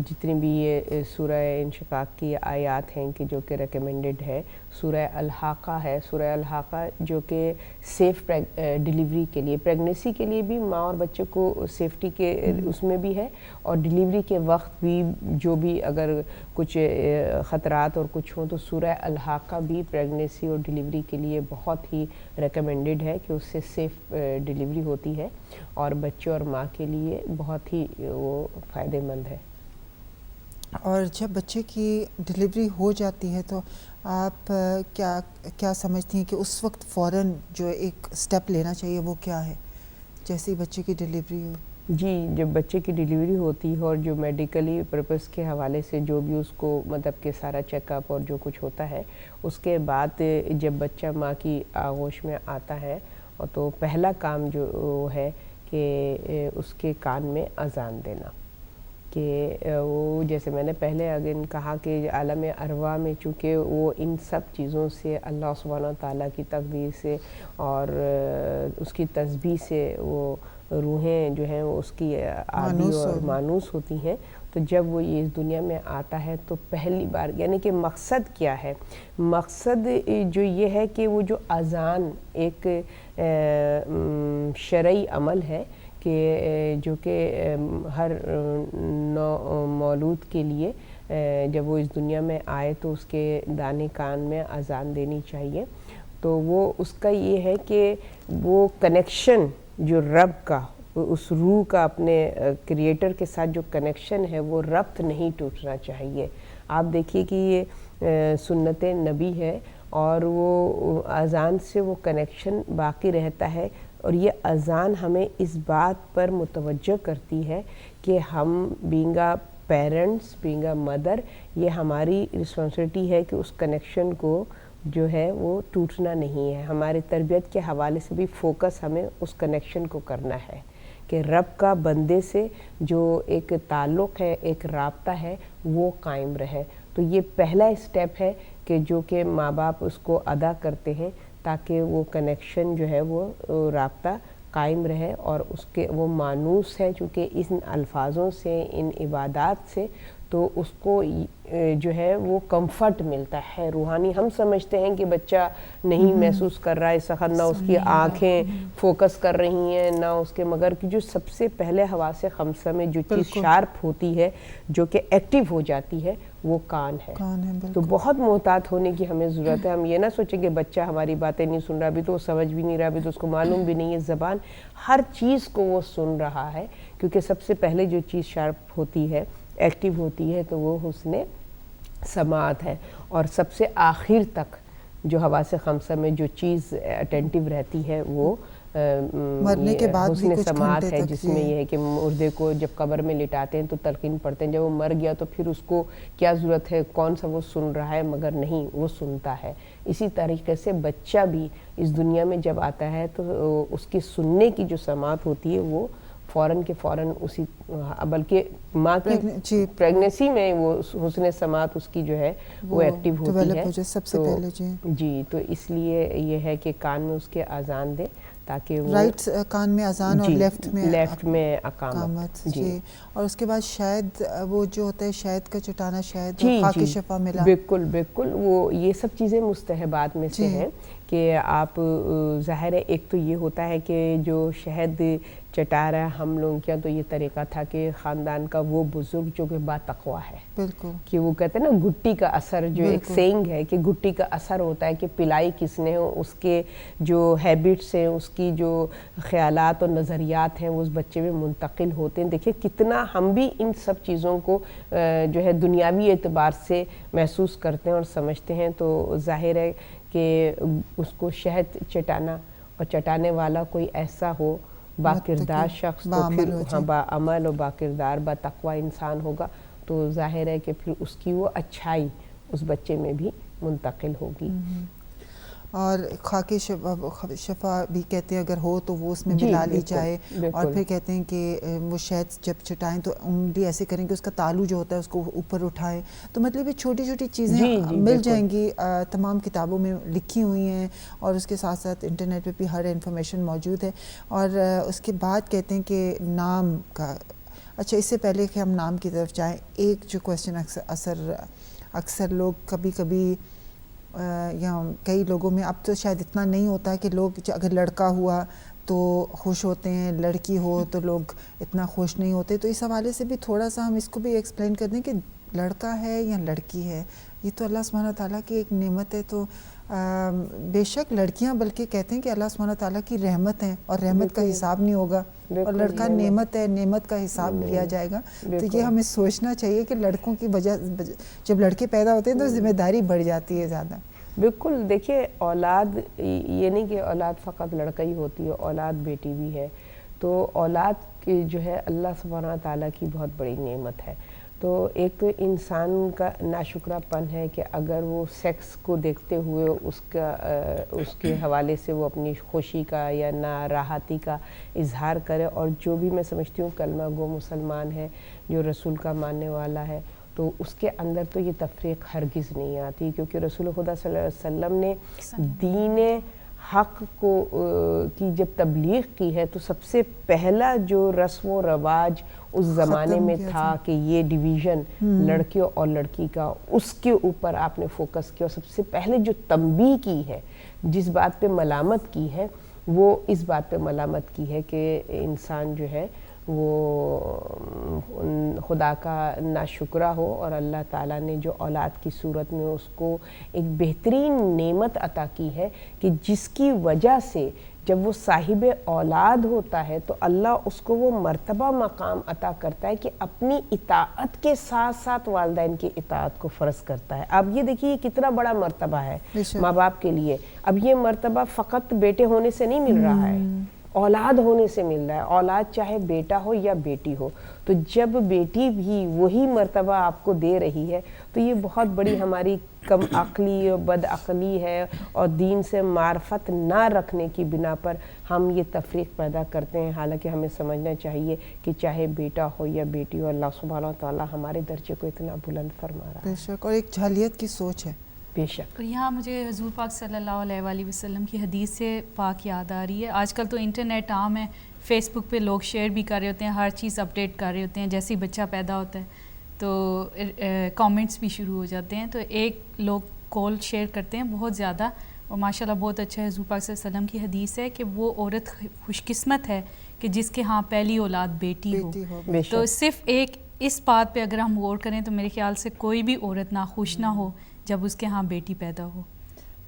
جتنی بھی یہ سورہ انشقاق کی آیات ہیں کہ جو کہ ریکمینڈڈ ہے، سورہ الحاقہ ہے. سورہ الحاقہ جو کہ سیف ڈیلیوری کے لیے، پریگنیسی کے لیے بھی ماں اور بچے کو سیفٹی کے اس میں بھی ہے، اور ڈیلیوری کے وقت بھی جو بھی اگر کچھ خطرات اور کچھ ہوں تو سورہ الحاقہ بھی پریگنیسی اور ڈیلیوری کے لیے بہت ہی ریکمینڈڈ ہے کہ اس سے سیف ڈیلیوری ہوتی ہے، اور بچے اور ماں کے لیے بہت ہی وہ فائدہ مند ہے. اور جب بچے کی ڈیلیوری ہو جاتی ہے تو آپ کیا سمجھتی ہیں کہ اس وقت فوراً جو ایک سٹیپ لینا چاہیے وہ کیا ہے جیسے ہی بچے کی ڈیلیوری ہو؟ جی، جب بچے کی ڈیلیوری ہوتی ہے اور جو میڈیکلی پرپس کے حوالے سے جو بھی اس کو مطلب کہ سارا چیک اپ اور جو کچھ ہوتا ہے، اس کے بعد جب بچہ ماں کی آغوش میں آتا ہے تو پہلا کام جو ہے کہ اس کے کان میں اذان دینا، کہ وہ جیسے میں نے پہلے اگین کہا کہ عالم ارواح میں چونکہ وہ ان سب چیزوں سے اللہ سبحانہ تعالیٰ کی تقدیر سے اور اس کی تسبیح سے وہ روحیں جو ہیں وہ اس کی عادی اور مانوس ہوتی ہیں، تو جب وہ یہ اس دنیا میں آتا ہے تو پہلی بار یعنی کہ مقصد کیا ہے؟ مقصد جو یہ ہے کہ وہ جو اذان ایک شرعی عمل ہے کہ جو کہ ہر نو مولود کے لیے جب وہ اس دنیا میں آئے تو اس کے دانے کان میں اذان دینی چاہیے. تو وہ اس کا یہ ہے کہ وہ کنیکشن جو رب کا، اس روح کا اپنے کریٹر کے ساتھ جو کنیکشن ہے وہ ربط نہیں ٹوٹنا چاہیے. آپ دیکھیے کہ یہ سنت نبی ہے اور وہ اذان سے وہ کنیکشن باقی رہتا ہے، اور یہ اذان ہمیں اس بات پر متوجہ کرتی ہے کہ ہم being a parents, being a mother, یہ ہماری رسپانسبلٹی ہے کہ اس کنیکشن کو جو ہے وہ ٹوٹنا نہیں ہے. ہمارے تربیت کے حوالے سے بھی فوکس ہمیں اس کنیکشن کو کرنا ہے کہ رب کا بندے سے جو ایک تعلق ہے، ایک رابطہ ہے، وہ قائم رہے. تو یہ پہلا اسٹیپ ہے کہ جو کہ ماں باپ اس کو ادا کرتے ہیں تاکہ وہ کنیکشن جو ہے وہ رابطہ قائم رہے، اور اس کے وہ مانوس ہے چونکہ ان الفاظوں سے، ان عبادات سے، تو اس کو جو ہے وہ کمفرٹ ملتا ہے روحانی. ہم سمجھتے ہیں کہ بچہ نہیں محسوس کر رہا ہے اس وقت، نہ اس کی آنکھیں فوکس کر رہی ہیں، نہ اس کے، مگر کہ جو سب سے پہلے حواس خمسہ میں جو چیز شارپ ہوتی ہے، جو کہ ایکٹیو ہو جاتی ہے، وہ کان ہے. تو بہت محتاط ہونے کی ہمیں ضرورت ہے. ہم یہ نہ سوچیں کہ بچہ ہماری باتیں نہیں سن رہا، ابھی تو وہ سمجھ بھی نہیں رہا، ابھی تو اس کو معلوم بھی نہیں ہے زبان، ہر چیز کو وہ سن رہا ہے، کیونکہ سب سے پہلے جو چیز شارپ ہوتی ہے، ایکٹیو ہوتی ہے، تو وہ حسن سماعت ہے. اور سب سے آخر تک جو حواس خمسہ میں جو چیز اٹینٹیو رہتی ہے وہ مرنے کے بعد حسن سماعت ہے، جس میں یہ ہے کہ مردے کو جب قبر میں لٹاتے ہیں تو تلقین پڑھتے ہیں. جب وہ مر گیا تو پھر اس کو کیا ضرورت ہے، کون سا وہ سن رہا ہے، مگر نہیں، وہ سنتا ہے. اسی طریقے سے بچہ بھی اس دنیا میں جب آتا ہے تو اس کی سننے کی جو سماعت ہوتی ہے وہ فوراً کے فوراً اسی، بلکہ ماں کی پریگنیسی میں وہ حسن سماعت اس کی جو ہے وہ ایکٹیو ہوتی ہے سب سے پہلے. جی، تو اس لیے یہ ہے کہ کان میں اس کے اذان دے تاکہ وہ رائٹ کان میں اذان اور لیفٹ میں اقامت. جی، اور اس کے بعد شاید وہ جو ہوتا ہے شہد کا چٹانا، شاید خاک شفا ملا. بالکل بالکل، وہ یہ سب چیزیں مستحبات میں سے ہیں کہ آپ ظاہر ہے ایک تو یہ ہوتا ہے کہ جو شہد چٹا رہا ہے ہم لوگوں کیا، تو یہ طریقہ تھا کہ خاندان کا وہ بزرگ جو کہ با تقویٰ ہے، بالکل، کہ وہ کہتے ہیں نا گھٹی کا اثر، جو ایک سینگ ہے کہ گھٹی کا اثر ہوتا ہے کہ پلائی کس نے ہو، اس کے جو ہیبٹس ہیں، اس کی جو خیالات اور نظریات ہیں وہ اس بچے میں منتقل ہوتے ہیں. دیکھیں کتنا ہم بھی ان سب چیزوں کو جو ہے دنیاوی اعتبار سے محسوس کرتے ہیں اور سمجھتے ہیں. تو ظاہر ہے کہ اس کو شہد چٹانا اور چٹانے والا کوئی ایسا ہو با کردار شخص، تو پھر با عمل اور با کردار با تقویٰ انسان ہوگا، تو ظاہر ہے کہ پھر اس کی وہ اچھائی اس بچے میں بھی منتقل ہوگی. اور خاک شفا بھی کہتے ہیں اگر ہو تو وہ اس میں ملا لی جائے، اور پھر کہتے ہیں کہ وہ شہد جب چٹائیں تو انگلی ایسے کریں کہ اس کا تالو جو ہوتا ہے اس کو اوپر اٹھائیں. تو مطلب یہ چھوٹی چھوٹی چیزیں مل جائیں گی، تمام کتابوں میں لکھی ہوئی ہیں، اور اس کے ساتھ ساتھ انٹرنیٹ پہ بھی ہر انفارمیشن موجود ہے. اور اس کے بعد کہتے ہیں کہ نام کا، اچھا اس سے پہلے کہ ہم نام کی طرف جائیں، ایک جو کویسچن اکثر لوگ کبھی یا کئی لوگوں میں اب تو شاید اتنا نہیں ہوتا ہے کہ لوگ اگر لڑکا ہوا تو خوش ہوتے ہیں, لڑکی ہو تو لوگ اتنا خوش نہیں ہوتے. تو اس حوالے سے بھی تھوڑا سا ہم اس کو بھی ایکسپلین کر دیں کہ لڑکا ہے یا لڑکی ہے, یہ تو اللہ سبحانہ تعالیٰ کی ایک نعمت ہے. تو بے شک لڑکیاں بلکہ کہتے ہیں کہ اللہ سبحانہ تعالیٰ کی رحمت ہیں, اور رحمت کا حساب نہیں ہوگا, اور لڑکا نعمت ہے, نعمت کا حساب لیا جائے گا. تو یہ ہمیں سوچنا چاہیے کہ لڑکوں کی وجہ جب لڑکے پیدا ہوتے ہیں تو ذمہ داری بڑھ جاتی ہے زیادہ. بالکل. دیکھیے اولاد یہ نہیں کہ اولاد فقط لڑکا ہی ہوتی ہے, اولاد بیٹی بھی ہے. تو اولاد کی جو ہے اللہ سبحانہ تعالیٰ کی بہت بڑی نعمت ہے. تو ایک تو انسان کا ناشکرہ پن ہے کہ اگر وہ سیکس کو دیکھتے ہوئے اس کے حوالے سے وہ اپنی خوشی کا یا ناراحتی کا اظہار کرے. اور جو بھی میں سمجھتی ہوں کلمہ گو مسلمان ہے, جو رسول کا ماننے والا ہے, تو اس کے اندر تو یہ تفریق ہرگز نہیں آتی, کیونکہ رسول خدا صلی اللہ علیہ وسلم نے دین حق کو کی جب تبلیغ کی ہے تو سب سے پہلا جو رسم و رواج اس زمانے میں تھا کہ یہ ڈویژن لڑکیوں اور لڑکی کا, اس کے اوپر آپ نے فوکس کیا. اور سب سے پہلے جو تنبیہ کی ہے, جس بات پہ ملامت کی ہے, وہ اس بات پہ ملامت کی ہے کہ انسان جو ہے وہ خدا کا ناشکرہ ہو, اور اللہ تعالیٰ نے جو اولاد کی صورت میں اس کو ایک بہترین نعمت عطا کی ہے کہ جس کی وجہ سے جب وہ صاحب اولاد ہوتا ہے تو اللہ اس کو وہ مرتبہ مقام عطا کرتا ہے کہ اپنی اطاعت کے ساتھ ساتھ والدین کی اطاعت کو فرض کرتا ہے. اب یہ دیکھیے یہ کتنا بڑا مرتبہ ہے ماں باپ کے لیے. اب یہ مرتبہ فقط بیٹے ہونے سے نہیں مل رہا ہے, اولاد ہونے سے مل رہا ہے. اولاد چاہے بیٹا ہو یا بیٹی ہو, تو جب بیٹی بھی وہی مرتبہ آپ کو دے رہی ہے تو یہ بہت بڑی ہماری کم عقلی اور بد عقلی ہے, اور دین سے معرفت نہ رکھنے کی بنا پر ہم یہ تفریق پیدا کرتے ہیں. حالانکہ ہمیں سمجھنا چاہیے کہ چاہے بیٹا ہو یا بیٹی ہو, اللہ سبحانہ تعالیٰ ہمارے درجے کو اتنا بلند فرما رہا ہے. بے شک, اور ایک جاہلیت کی سوچ ہے. بے شک. اور یہاں مجھے حضور پاک صلی اللہ علیہ وآلہ وسلم کی حدیث سے پاک یاد آ رہی ہے. آج کل تو انٹرنیٹ عام ہے, فیس بک پہ لوگ شیئر بھی کر رہے ہوتے ہیں, ہر چیز اپڈیٹ کر رہے ہوتے ہیں. جیسے ہی بچہ پیدا ہوتا ہے تو کامنٹس بھی شروع ہو جاتے ہیں. تو ایک لوگ کال شیئر کرتے ہیں بہت زیادہ, اور ماشاء اللہ بہت اچھا ہے. حضور پاک صلی اللہ علیہ وسلم کی حدیث ہے کہ وہ عورت خوش قسمت ہے کہ جس کے ہاں پہلی اولاد بیٹی ہو. تو صرف ایک اس بات پہ اگر ہم غور کریں تو میرے خیال سے کوئی بھی عورت ناخوش نہ ہو جب اس کے ہاں بیٹی پیدا ہو,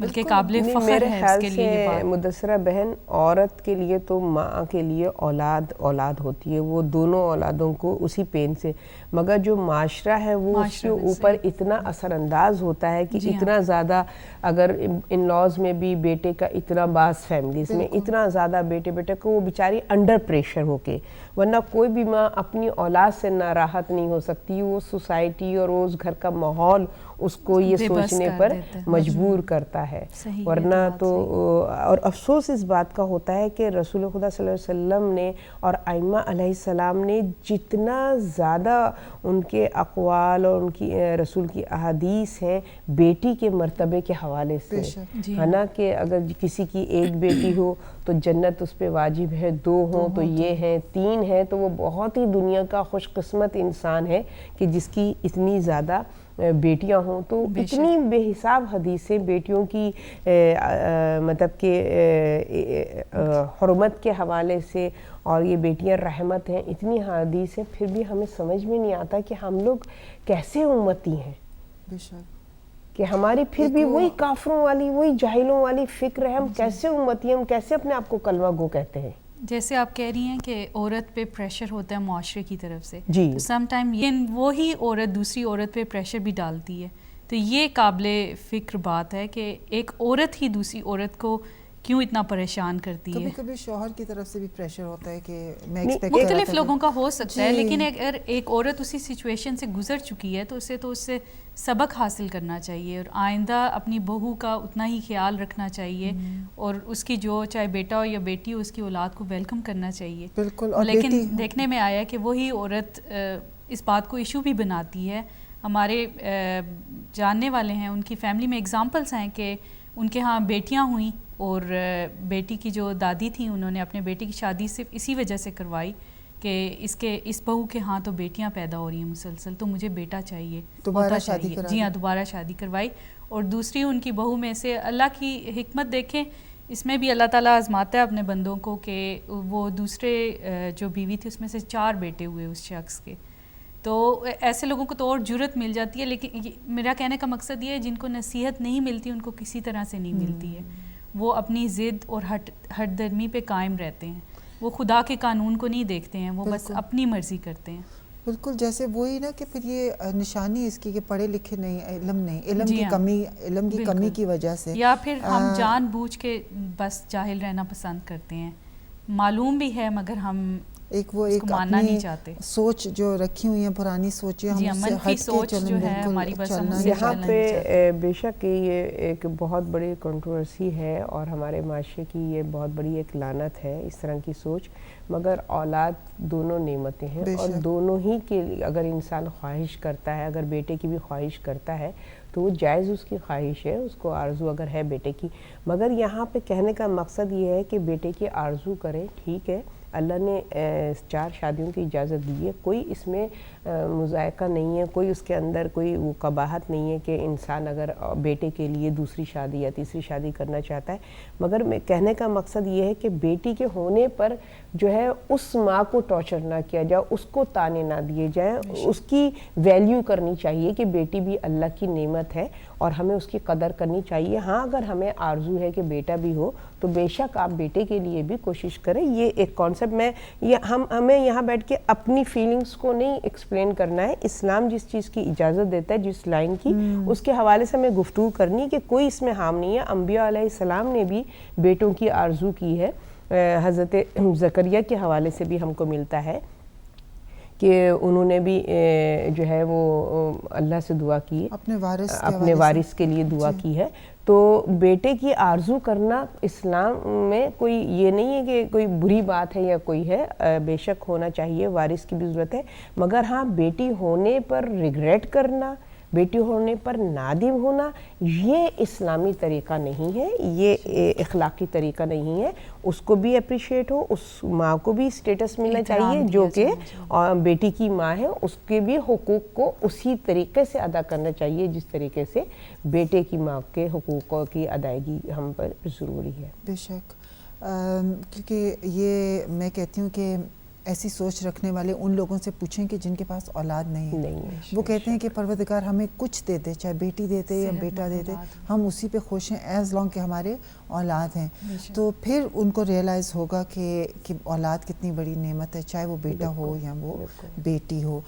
بلکہ قابل فخر ہے اس کے لیے یہ بات. مدثرہ بہن, عورت کے لیے تو ماں کے لیے اولاد ہوتی ہے, وہ دونوں اولادوں کو اسی پین سے, مگر جو معاشرہ ہے وہ اس کے اوپر اتنا اثر انداز ہوتا ہے کہ اتنا زیادہ, اگر ان لاز میں بھی بیٹے کا اتنا, بعض فیملیز میں اتنا زیادہ بیٹے کو وہ بیچاری انڈر پریشر ہو کے, ورنہ کوئی بھی ماں اپنی اولاد سے ناراحت نہیں ہو سکتی. وہ سوسائٹی اور اس گھر کا ماحول اس کو یہ سوچنے پر مجبور کرتا ہے. ورنہ تو, اور افسوس اس بات کا ہوتا ہے کہ رسول خدا صلی اللہ علیہ وسلم نے اور ائمہ علیہ السلام نے جتنا زیادہ ان کے اقوال اور ان کی رسول کی احادیث ہیں بیٹی کے مرتبے کے حوالے سے, ہے نا, کہ اگر کسی کی ایک بیٹی ہو تو جنت اس پہ واجب ہے, 2 ہوں تو یہ ہے, 3 ہے تو وہ بہت ہی دنیا کا خوش قسمت انسان ہے کہ جس کی اتنی زیادہ بیٹیاں ہوں. تو اتنی بے حساب حدیثیں بیٹیوں کی مطلب کہ حرمت کے حوالے سے, اور یہ بیٹیاں رحمت ہیں, اتنی حدیث ہے, پھر بھی ہمیں سمجھ میں نہیں آتا کہ ہم لوگ کیسے امتی ہیں. کہ ہماری پھر بھی وہی کافروں والی, وہی جاہلوں والی فکر ہے. ہم کیسے امتی ہیں, ہم کیسے اپنے آپ کو کلمہ گو کہتے ہیں. جیسے آپ کہہ رہی ہیں کہ عورت پہ پریشر ہوتا ہے معاشرے کی طرف سے, جی, سم ٹائم وہی عورت دوسری عورت پہ پریشر بھی ڈالتی ہے. تو یہ قابل فکر بات ہے کہ ایک عورت ہی دوسری عورت کو کیوں اتنا پریشان کرتی ہے. کبھی کبھی شوہر کی طرف سے بھی پریشر ہوتا ہے کہ میں مختلف لوگوں کا ہو سکتا ہے, لیکن اگر ایک عورت اسی سچویشن سے گزر چکی ہے تو اس سے سبق حاصل کرنا چاہیے, اور آئندہ اپنی بہو کا اتنا ہی خیال رکھنا چاہیے, اور اس کی جو چاہے بیٹا ہو یا بیٹی ہو اس کی اولاد کو ویلکم کرنا چاہیے. بالکل. لیکن دیکھنے میں آیا کہ وہی عورت اس بات کو ایشو بھی بناتی ہے. ہمارے جاننے والے ہیں, ان کی فیملی میں اگزامپلس ہیں کہ ان کے ہاں بیٹیاں ہوئیں اور بیٹی کی جو دادی تھیں انہوں نے اپنے بیٹے کی شادی صرف اسی وجہ سے کروائی کہ اس بہو کے ہاں تو بیٹیاں پیدا ہو رہی ہیں مسلسل, تو مجھے بیٹا چاہیے, دوبارہ شادی جی ہاں, دوبارہ شادی کروائی. اور دوسری ان کی بہو میں سے. اللہ کی حکمت دیکھیں اس میں بھی اللہ تعالیٰ آزماتا ہے اپنے بندوں کو کہ وہ دوسرے جو بیوی تھی اس میں سے 4 بیٹے ہوئے اس شخص کے. تو ایسے لوگوں کو تو اور جرت مل جاتی ہے, لیکن میرا کہنے کا مقصد یہ ہے جن کو نصیحت نہیں ملتی ان کو کسی طرح سے نہیں ملتی ہے, وہ اپنی ضد اور ہٹ درمی پہ قائم رہتے ہیں, وہ خدا کے قانون کو نہیں دیکھتے ہیں, وہ بس اپنی مرضی کرتے ہیں. بالکل جیسے وہی نا کہ پھر یہ نشانی اس کی کہ پڑھے لکھے نہیں, علم نہیں, علم کی کمی, علم کی کمی کی وجہ سے, یا پھر ہم جان بوجھ کے بس جاہل رہنا پسند کرتے ہیں, معلوم بھی ہے مگر ہم ایک وہ ایک ماننا نہیں اپنی چاہتے. سوچ جو رکھی ہوئی ہیں پرانی سوچیں, ہم اس سے منفی ہٹ کے سوچ جو ہے ہماری بس ہم سے یہاں پہ بے شک یہ ایک بہت بڑی کنٹروورسی ہے اور ہمارے معاشرے کی یہ بہت بڑی ایک لعنت ہے اس طرح کی سوچ. مگر اولاد دونوں نعمتیں ہیں اور دونوں ہی کے اگر انسان خواہش کرتا ہے, اگر بیٹے کی بھی خواہش کرتا ہے تو وہ جائز اس کی خواہش ہے, اس کو آرزو اگر ہے بیٹے کی. مگر یہاں پہ کہنے کا مقصد یہ ہے کہ بیٹے کی آرزو کریں, ٹھیک ہے, اللہ نے 4 شادیوں کی اجازت دی ہے, کوئی اس میں مذائقہ نہیں ہے, کوئی اس کے اندر کوئی وہ قباحت نہیں ہے کہ انسان اگر بیٹے کے لیے دوسری شادی یا تیسری شادی کرنا چاہتا ہے. مگر میں کہنے کا مقصد یہ ہے کہ بیٹی کے ہونے پر جو ہے اس ماں کو ٹارچر نہ کیا جائے, اس کو تانے نہ دیے جائیں, اس کی ویلیو کرنی چاہیے کہ بیٹی بھی اللہ کی نعمت ہے اور ہمیں اس کی قدر کرنی چاہیے. ہاں اگر ہمیں آرزو ہے کہ بیٹا بھی ہو تو بے شک آپ بیٹے کے لیے بھی کوشش کریں. یہ ایک کانسیپٹ میں ہمیں یہاں بیٹھ کے اپنی فیلنگز کو نہیں ایکسپلین کرنا ہے. اسلام جس چیز کی اجازت دیتا ہے, جس لائن کی, اس کے حوالے سے ہمیں گفتگو کرنی ہے کہ کوئی اس میں ہارم نہیں ہے. انبیاء علیہ السلام نے بھی بیٹوں کی آرزو کی ہے. حضرت زکریا کے حوالے سے بھی ہم کو ملتا ہے کہ انہوں نے بھی جو ہے وہ اللہ سے دعا کی, اپنے وارث کے لیے دعا کی ہے. تو بیٹے کی آرزو کرنا اسلام میں کوئی یہ نہیں ہے کہ کوئی بری بات ہے یا کوئی ہے, بے شک ہونا چاہیے, وارث کی بھی ضرورت ہے. مگر ہاں بیٹی ہونے پر ریگریٹ کرنا, بیٹی ہونے پر نادم ہونا, یہ اسلامی طریقہ نہیں ہے, یہ اخلاقی طریقہ نہیں ہے. اس کو بھی اپریشیٹ ہو, اس ماں کو بھی اسٹیٹس ملنا چاہیے جو کہ بیٹی کی ماں ہے, اس کے بھی حقوق کو اسی طریقے سے ادا کرنا چاہیے جس طریقے سے بیٹے کی ماں کے حقوقوں کی ادائیگی ہم پر ضروری ہے. بے شک, کیونکہ یہ میں کہتی ہوں کہ ایسی سوچ رکھنے والے ان لوگوں سے پوچھیں کہ جن کے پاس اولاد نہیں ہے. وہ کہتے ہیں کہ پروردگار ہمیں کچھ دے دے, چاہے بیٹی دے دے یا بیٹا دے دے, ہم اسی پہ خوش ہیں ایز لانگ کہ ہمارے اولاد ہیں. تو پھر ان کو ریئلائز ہوگا کہ اولاد کتنی بڑی نعمت ہے, چاہے وہ بیٹا ہو یا وہ بیٹی ہو.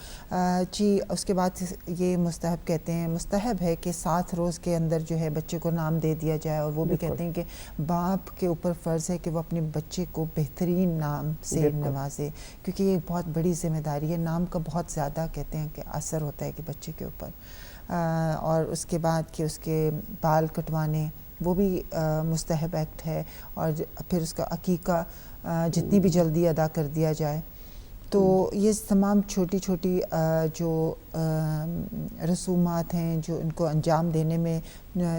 جی, اس کے بعد یہ مستحب کہتے ہیں, مستحب ہے کہ 7 روز کے اندر جو ہے بچے کو نام دے دیا جائے. اور وہ بھی کہتے ہیں کہ باپ کے اوپر فرض ہے کہ وہ اپنے بچے کو بہترین نام سے نوازے, کیونکہ یہ بہت بڑی ذمہ داری ہے. نام کا بہت زیادہ کہتے ہیں کہ اثر ہوتا ہے کہ بچے کے اوپر. اور اس کے بعد کہ اس کے بال کٹوانے وہ بھی مستحب ایکٹ ہے. اور پھر اس کا عقیقہ جتنی بھی جلدی ادا کر دیا جائے. تو یہ تمام چھوٹی چھوٹی جو رسومات ہیں جو ان کو انجام دینے میں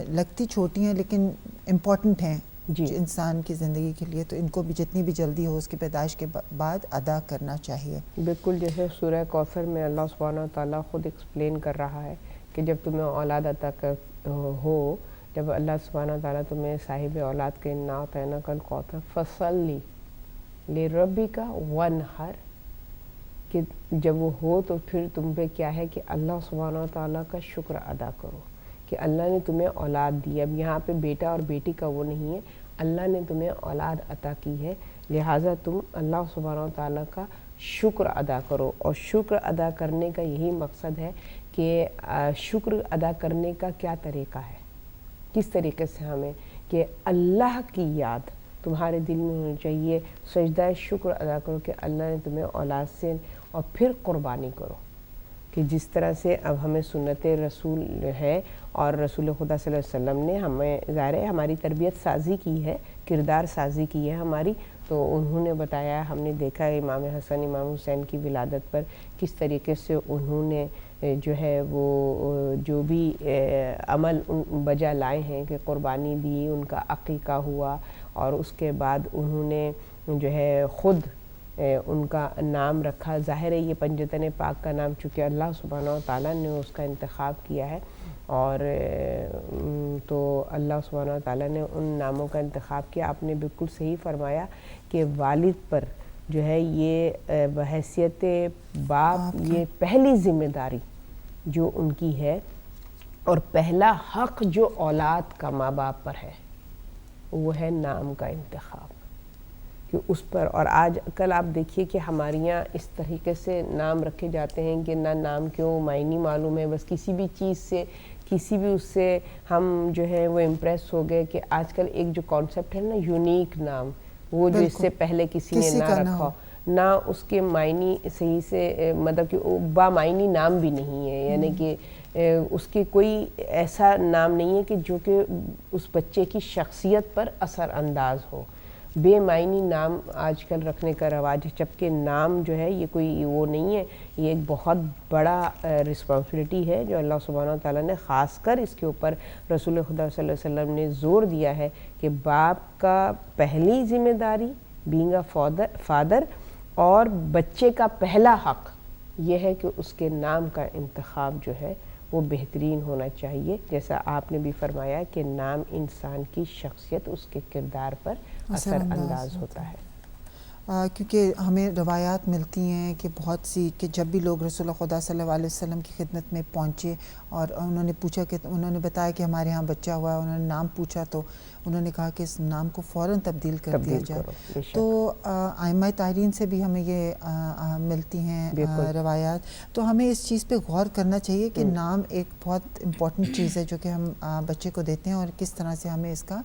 لگتی چھوٹی ہیں لیکن امپورٹنٹ ہیں انسان کی زندگی کے لیے, تو ان کو بھی جتنی بھی جلدی ہو اس کی پیدائش کے بعد ادا کرنا چاہیے. بالکل جیسے سورہ کوثر میں اللہ سبحانہ وتعالیٰ خود ایکسپلین کر رہا ہے کہ جب تمہیں اولاد عطا ہو, جب اللہ سبحانہ وتعالیٰ تمہیں صاحب اولاد کے انا اعطیناک الکوثر فصلی لربک وانحر, کہ جب وہ ہو تو پھر تم پہ کیا ہے کہ اللہ سبحانہ وتعالیٰ کا شکر ادا کرو کہ اللہ نے تمہیں اولاد دی. اب یہاں پہ بیٹا اور بیٹی کا وہ نہیں ہے, اللہ نے تمہیں اولاد عطا کی ہے, لہٰذا تم اللہ سبحانہ وتعالیٰ کا شکر ادا کرو. اور شکر ادا کرنے کا یہی مقصد ہے کہ شکر ادا کرنے کا کیا طریقہ ہے, کس طریقے سے ہمیں کہ اللہ کی یاد تمہارے دل میں ہونی چاہیے. سجدہ شکر ادا کرو کہ اللہ نے تمہیں اولاد سے, اور پھر قربانی کرو کہ جس طرح سے اب ہمیں سنت رسول ہے اور رسول خدا صلی اللہ علیہ وسلم نے ہمیں ظاہر ہے ہماری تربیت سازی کی ہے, کردار سازی کی ہے ہماری. تو انہوں نے بتایا, ہم نے دیکھا امام حسن امام حسین کی ولادت پر کس طریقے سے انہوں نے جو ہے وہ جو بھی عمل بجا لائے ہیں کہ قربانی دی, ان کا عقیقہ ہوا, اور اس کے بعد انہوں نے جو ہے خود ان کا نام رکھا. ظاہر ہے یہ پنجتن پاک کا نام چونکہ اللہ سبحانہ و تعالیٰ نے اس کا انتخاب کیا ہے, اور تو اللہ سبحانہ وتعالیٰ نے ان ناموں کا انتخاب کیا. آپ نے بالکل صحیح فرمایا کہ والد پر جو ہے یہ بحیثیت باپ یہ پہلی ذمہ داری جو ان کی ہے اور پہلا حق جو اولاد کا ماں باپ پر ہے وہ ہے نام کا انتخاب کہ اس پر. اور آج کل آپ دیکھیے کہ ہمارے یہاں اس طریقے سے نام رکھے جاتے ہیں کہ نہ نام کیوں معنی معلوم ہے, بس کسی بھی چیز سے کسی بھی اس سے ہم جو ہے وہ امپریس ہو گئے کہ آج کل ایک جو کانسیپٹ ہے نا یونیک نام, وہ جو اس سے پہلے کسی نے نہ رکھا, نہ اس کے معنی صحیح سے مطلب کہ بامعنی نام بھی نہیں ہے, یعنی کہ اس کے کوئی ایسا نام نہیں ہے کہ جو کہ اس بچے کی شخصیت پر اثر انداز ہو. بے معنی نام آج کل رکھنے کا رواج ہے, جبکہ نام جو ہے یہ کوئی وہ نہیں ہے, یہ ایک بہت بڑا رسپانسبلٹی ہے جو اللہ سبحانہ وتعالیٰ نے خاص کر اس کے اوپر رسول خدا صلی اللہ علیہ وسلم نے زور دیا ہے کہ باپ کا پہلی ذمہ داری بینگ اے فادر اور بچے کا پہلا حق یہ ہے کہ اس کے نام کا انتخاب جو ہے وہ بہترین ہونا چاہیے. جیسا آپ نے بھی فرمایا کہ نام انسان کی شخصیت اس کے کردار پر اثر انداز ہوتا ہے. کیونکہ ہمیں روایات ملتی ہیں کہ بہت سی کہ جب بھی لوگ رسول خدا صلی اللہ علیہ وسلم کی خدمت میں پہنچے اور انہوں نے پوچھا کہ انہوں نے بتایا کہ ہمارے ہاں بچہ ہوا ہے, انہوں نے نام پوچھا تو انہوں نے کہا کہ اس نام کو فوراً تبدیل کر دیا جائے. تو ائمہ طاہرین سے بھی ہمیں یہ ملتی ہیں روایات, تو ہمیں اس چیز پہ غور کرنا چاہیے کہ نام ایک بہت امپورٹنٹ چیز ہے جو کہ ہم بچے کو دیتے ہیں اور کس طرح سے ہمیں اس کا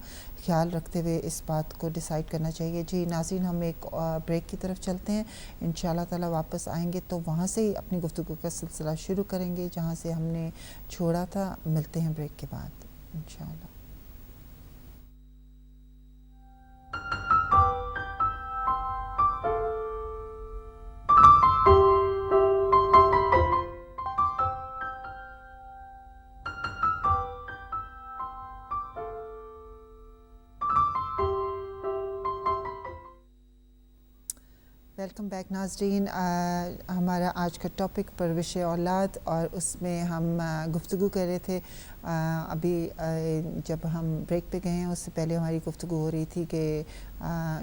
خیال رکھتے ہوئے اس بات کو ڈیسائیڈ کرنا چاہیے. جی ناظرین, ہم ایک بریک کی طرف چلتے ہیں, انشاءاللہ تعالی واپس آئیں گے تو وہاں سے ہی اپنی گفتگو کا سلسلہ شروع کریں گے جہاں سے ہم نے چھوڑا تھا. ملتے ہیں بریک کے بعد انشاءاللہ. ویلکم بیک ناظرین. ہمارا آج کا ٹاپک پرورش اولاد, اور اس میں ہم گفتگو کر رہے تھے. ابھی جب ہم بریک پہ گئے ہیں اس سے پہلے ہماری گفتگو ہو رہی تھی کہ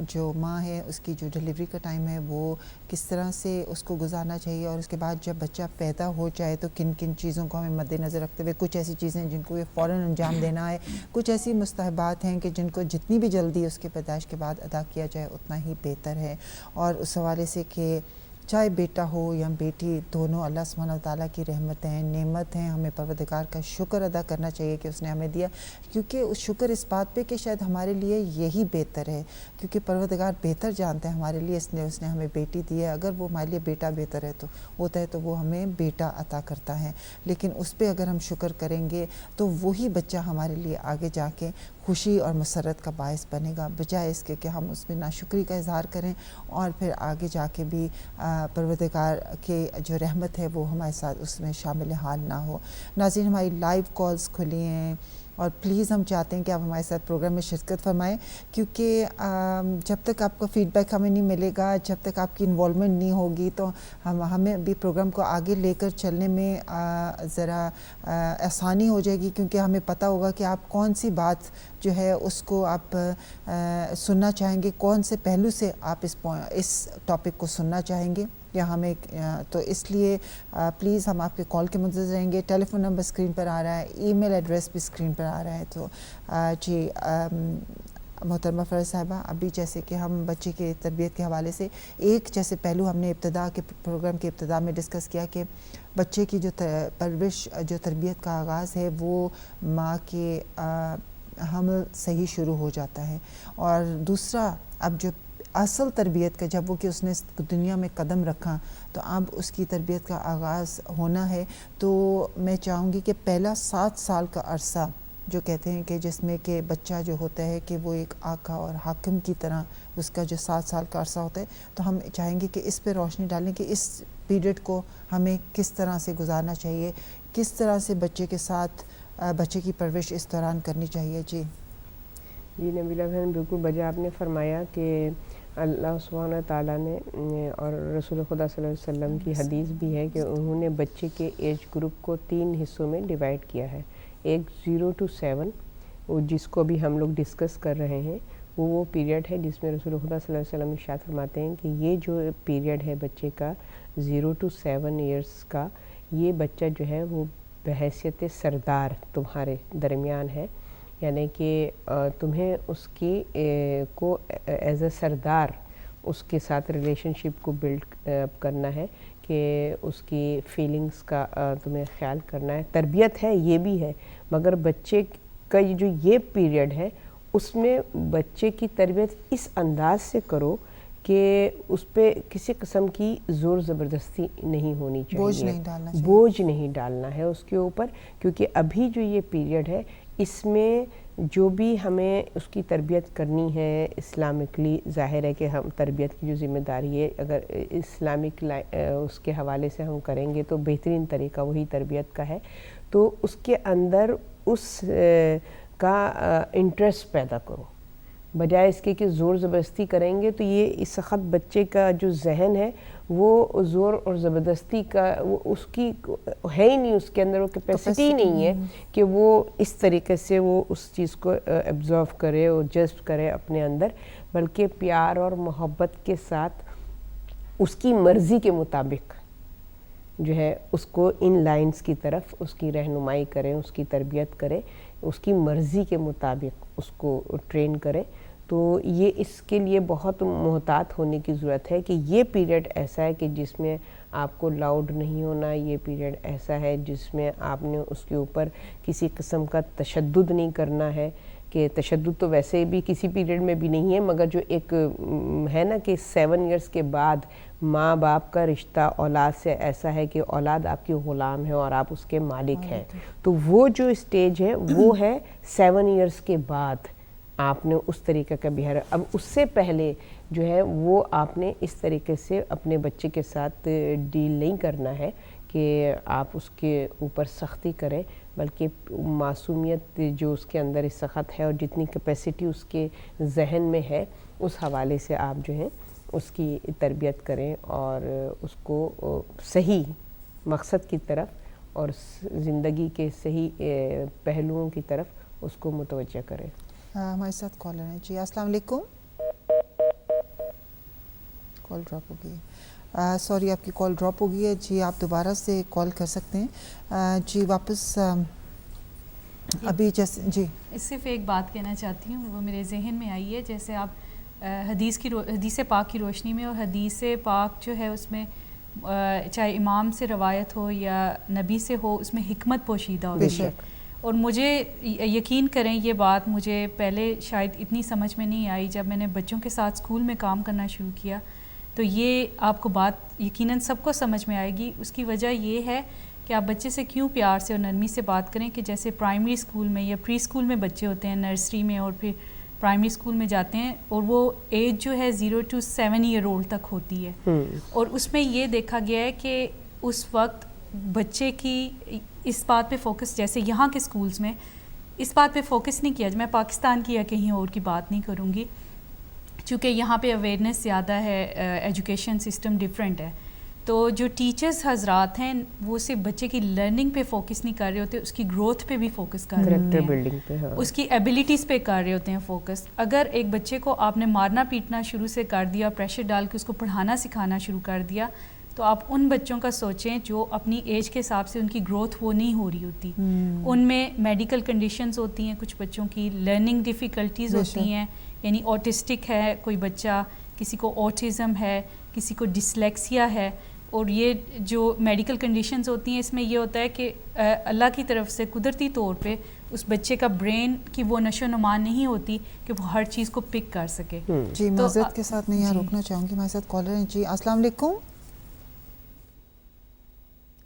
جو ماں ہے اس کی جو ڈلیوری کا ٹائم ہے وہ کس طرح سے اس کو گزارنا چاہیے, اور اس کے بعد جب بچہ پیدا ہو جائے تو کن کن چیزوں کو ہمیں مد نظر رکھتے ہوئے کچھ ایسی چیزیں جن کو یہ فوراً انجام دینا ہے, کچھ ایسی مستحبات ہیں کہ جن کو جتنی بھی جلدی اس کے پیدائش کے بعد ادا کیا جائے اتنا ہی بہتر ہے. اور اس حوالے سے کہ چاہے بیٹا ہو یا بیٹی, دونوں اللہ سبحانہ وتعالیٰ کی رحمت ہیں, نعمت ہیں. ہمیں پروردگار کا شکر ادا کرنا چاہیے کہ اس نے ہمیں دیا, کیونکہ اس شکر اس بات پہ کہ شاید ہمارے لیے یہی بہتر ہے, کیونکہ پروردگار بہتر جانتا ہے ہمارے لیے, اس نے ہمیں بیٹی دی ہے. اگر وہ ہمارے لیے بیٹا بہتر ہے تو ہوتا ہے تو وہ ہمیں بیٹا عطا کرتا ہے, لیکن اس پہ اگر ہم شکر کریں گے تو وہی بچہ ہمارے لیے آگے جا کے خوشی اور مسرت کا باعث بنے گا, بجائے اس کے کہ ہم اس میں ناشکری کا اظہار کریں اور پھر آگے جا کے بھی پروردگار کے جو رحمت ہے وہ ہمارے ساتھ اس میں شامل حال نہ ہو. ناظرین, ہماری لائیو کالز کھلی ہیں اور پلیز ہم چاہتے ہیں کہ آپ ہمارے ساتھ پروگرام میں شرکت فرمائیں, کیونکہ جب تک آپ کا فیڈ بیک ہمیں نہیں ملے گا, جب تک آپ کی انوالومنٹ نہیں ہوگی تو ہمیں بھی پروگرام کو آگے لے کر چلنے میں ذرا آسانی ہو جائے گی, کیونکہ ہمیں پتہ ہوگا کہ آپ کون سی بات جو ہے اس کو آپ سننا چاہیں گے, کون سے پہلو سے آپ اس ٹاپک کو سننا چاہیں گے یا ہمیں. تو اس لیے پلیز ہم آپ کے کال کے منتظر رہیں گے. ٹیلی فون نمبر اسکرین پر آ رہا ہے, ای میل ایڈریس بھی اسکرین پر آ رہا ہے. تو جی محترمہ فرح صاحبہ, ابھی جیسے کہ ہم بچے کی تربیت کے حوالے سے ایک جیسے پہلو ہم نے ابتدا کے پروگرام کے ابتدا میں ڈسکس کیا کہ بچے کی جو پرورش جو تربیت کا آغاز ہے وہ ماں کے حمل سے ہی شروع ہو جاتا ہے, اور دوسرا اب جو اصل تربیت کا جب وہ کہ اس نے دنیا میں قدم رکھا تو اب اس کی تربیت کا آغاز ہونا ہے. تو میں چاہوں گی کہ پہلا 7 سال کا عرصہ جو کہتے ہیں کہ جس میں کہ بچہ جو ہوتا ہے کہ وہ ایک آقا اور حاکم کی طرح اس کا جو 7 سال کا عرصہ ہوتا ہے, تو ہم چاہیں گے کہ اس پہ روشنی ڈالیں کہ اس پیریڈ کو ہمیں کس طرح سے گزارنا چاہیے, کس طرح سے بچے کے ساتھ بچے کی پرورش اس دوران کرنی چاہیے. جی نبیلہ بہن, بالکل بجا آپ نے فرمایا کہ اللہ سبحانہ تعالیٰ نے اور رسول خدا صلی اللہ علیہ وسلم کی حدیث بھی ہے کہ انہوں نے بچے کے ایج گروپ کو 3 حصوں میں ڈیوائڈ کیا ہے. ایک 0 to 7 وہ جس کو بھی ہم لوگ ڈسکس کر رہے ہیں وہ پیریڈ ہے جس میں رسول خدا صلی اللہ علیہ وسلم ارشاد فرماتے ہیں کہ یہ جو پیریڈ ہے بچے کا 0 to 7 ایئرس کا، یہ بچہ جو ہے وہ بحیثیت سردار تمہارے درمیان ہے، یعنی کہ تمہیں اس کی کو ایز اے سردار اس کے ساتھ ریلیشن شپ کو بلڈ کرنا ہے، کہ اس کی فیلنگز کا تمہیں خیال کرنا ہے، تربیت ہے یہ بھی ہے، مگر بچے کا جو یہ پیریڈ ہے اس میں بچے کی تربیت اس انداز سے کرو کہ اس پہ کسی قسم کی زور زبردستی نہیں ہونی چاہیے، بوجھ نہیں ڈالنا ہے اس کے اوپر، کیونکہ ابھی جو یہ پیریڈ ہے اس میں جو بھی ہمیں اس کی تربیت کرنی ہے اسلامکلی، ظاہر ہے کہ ہم تربیت کی جو ذمہ داری ہے اگر اسلامک اس کے حوالے سے ہم کریں گے تو بہترین طریقہ وہی تربیت کا ہے، تو اس کے اندر اس کا انٹرسٹ پیدا کرو، بجائے اس کے کہ زور زبردستی کریں گے تو یہ اس وقت بچے کا جو ذہن ہے وہ زور اور زبردستی کا اس کی ہے ہی نہیں، اس کے اندر وہ کیپیسٹی نہیں ہے کہ وہ اس طریقے سے وہ اس چیز کو ایبزارو کرے اور جذب کرے اپنے اندر، بلکہ پیار اور محبت کے ساتھ اس کی مرضی کے مطابق جو ہے اس کو ان لائنز کی طرف اس کی رہنمائی کریں، اس کی تربیت کریں، اس کی مرضی کے مطابق اس کو ٹرین کریں۔ تو یہ اس کے لیے بہت محتاط ہونے کی ضرورت ہے کہ یہ پیریڈ ایسا ہے کہ جس میں آپ کو لاؤڈ نہیں ہونا، یہ پیریڈ ایسا ہے جس میں آپ نے اس کے اوپر کسی قسم کا تشدد نہیں کرنا ہے، کہ تشدد تو ویسے بھی کسی پیریڈ میں بھی نہیں ہے، مگر جو ایک ہے نا کہ 7 ایئرس کے بعد ماں باپ کا رشتہ اولاد سے ایسا ہے کہ اولاد آپ کی غلام ہے اور آپ اس کے مالک ہیں، تو وہ جو اسٹیج ہے وہ ہے 7 ایئرس کے بعد آپ نے اس طریقے کا بیہیویئر، اب اس سے پہلے جو ہے وہ آپ نے اس طریقے سے اپنے بچے کے ساتھ ڈیل نہیں کرنا ہے کہ آپ اس کے اوپر سختی کریں، بلکہ معصومیت جو اس کے اندر اس وقت ہے اور جتنی کیپیسٹی اس کے ذہن میں ہے اس حوالے سے آپ جو ہیں اس کی تربیت کریں اور اس کو صحیح مقصد کی طرف اور زندگی کے صحیح پہلوؤں کی طرف اس کو متوجہ کریں۔ ہمارے ساتھ کالر ہیں جی، السلام علیکم۔ کال ڈراپ ہو گئی ہے، سوری آپ کی کال ڈراپ ہو گئی ہے جی، آپ دوبارہ سے کال کر سکتے ہیں جی واپس۔ ابھی جیسے جی صرف ایک بات کہنا چاہتی ہوں، وہ میرے ذہن میں آئی ہے، جیسے آپ حدیث پاک کی روشنی میں، اور حدیث پاک جو ہے اس میں چاہے امام سے روایت ہو یا نبی سے ہو، اس میں حکمت پوشیدہ ہوتی ہے، اور مجھے یقین کریں یہ بات مجھے پہلے شاید اتنی سمجھ میں نہیں آئی، جب میں نے بچوں کے ساتھ اسکول میں کام کرنا شروع کیا تو یہ آپ کو بات یقیناً سب کو سمجھ میں آئے گی۔ اس کی وجہ یہ ہے کہ آپ بچے سے کیوں پیار سے اور نرمی سے بات کریں، کہ جیسے پرائمری اسکول میں یا پری اسکول میں بچے ہوتے ہیں، نرسری میں اور پھر پرائمری اسکول میں جاتے ہیں، اور وہ ایج جو ہے 0 to 7 ایئر اولڈ تک ہوتی ہے، اور اس میں یہ دیکھا گیا ہے کہ اس وقت بچے کی اس بات پہ فوکس، جیسے یہاں کے اسکولز میں اس بات پہ فوکس نہیں کیا، میں پاکستان کی یا کہیں اور کی بات نہیں کروں گی، چونکہ یہاں پہ اویئرنیس زیادہ ہے، ایجوکیشن سسٹم ڈیفرنٹ ہے، تو جو ٹیچرز حضرات ہیں وہ صرف بچے کی لرننگ پہ فوکس نہیں کر رہے ہوتے، اس کی گروتھ پہ بھی فوکس کر رہے ہوتے ہیں، اس کی ایبیلیٹیز پہ کر رہے ہوتے ہیں فوکس۔ اگر ایک بچے کو آپ نے مارنا پیٹنا شروع سے کر دیا، پریشر ڈال کے اس کو پڑھانا سکھانا شروع کر دیا، تو آپ ان بچوں کا سوچیں جو اپنی ایج کے حساب سے ان کی گروتھ وہ نہیں ہو رہی ہوتی، ان میں میڈیکل کنڈیشنز ہوتی ہیں، کچھ بچوں کی لرننگ ڈیفیکلٹیز ہوتی ہیں، یعنی آٹسٹک ہے کوئی بچہ، کسی کو آٹزم ہے، کسی کو ڈسلیکسیا ہے، اور یہ جو میڈیکل کنڈیشنز ہوتی ہیں اس میں یہ ہوتا ہے کہ اللہ کی طرف سے قدرتی طور پہ اس بچے کا برین کی وہ نشو و نما نہیں ہوتی کہ وہ ہر چیز کو پک کر سکے۔ جی معذرت کے ساتھ میں یہاں روکنا چاہوں گی، ہمارے ساتھ کالر ہیں جی، السلام علیکم۔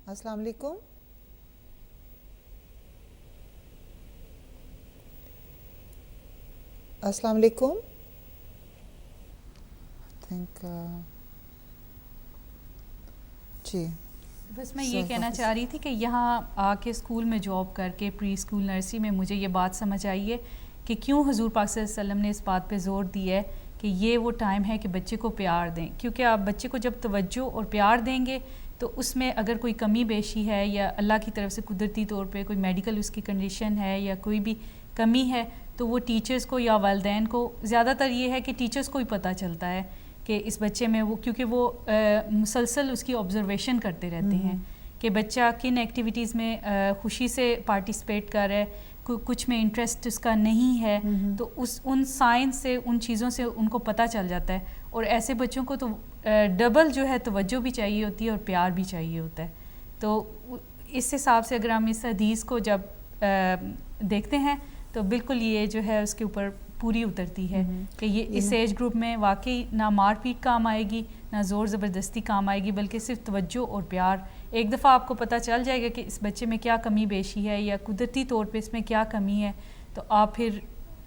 السلام علیکم۔ السلام علیکم۔ جی بس میں یہ کہنا چاہ رہی تھی کہ یہاں آ کے اسکول میں جاب کر کے پری اسکول نرسری میں مجھے یہ بات سمجھ آئی ہے کہ کیوں حضور پاک صلی اللہ علیہ وسلم نے اس بات پہ زور دیا ہے کہ یہ وہ ٹائم ہے کہ بچے کو پیار دیں، کیونکہ آپ بچے کو جب توجہ اور پیار دیں گے تو اس میں اگر کوئی کمی بیشی ہے یا اللہ کی طرف سے قدرتی طور پہ کوئی میڈیکل اس کی کنڈیشن ہے یا کوئی بھی کمی ہے تو وہ ٹیچرز کو یا والدین کو، زیادہ تر یہ ہے کہ ٹیچرز کو ہی پتہ چلتا ہے کہ اس بچے میں وہ، کیونکہ وہ مسلسل اس کی آبزرویشن کرتے رہتے ہیں کہ بچہ کن ایکٹیویٹیز میں خوشی سے پارٹیسپیٹ کر رہا ہے، کچھ میں انٹرسٹ اس کا نہیں ہے، تو ان سائنس سے، ان چیزوں سے ان کو پتہ چل جاتا ہے. اور ایسے بچوں کو تو ڈبل جو ہے توجہ بھی چاہیے ہوتی ہے اور پیار بھی چاہیے ہوتا ہے. تو اس حساب سے اگر ہم اس حدیث کو جب دیکھتے ہیں تو بالکل یہ جو ہے اس کے اوپر پوری اترتی ہے کہ یہ اس ایج گروپ میں واقعی نہ مار پیٹ کام آئے گی، نہ زور زبردستی کام آئے گی، بلکہ صرف توجہ اور پیار. ایک دفعہ آپ کو پتہ چل جائے گا کہ اس بچے میں کیا کمی بیشی ہے یا قدرتی طور پہ اس میں کیا کمی ہے، تو آپ پھر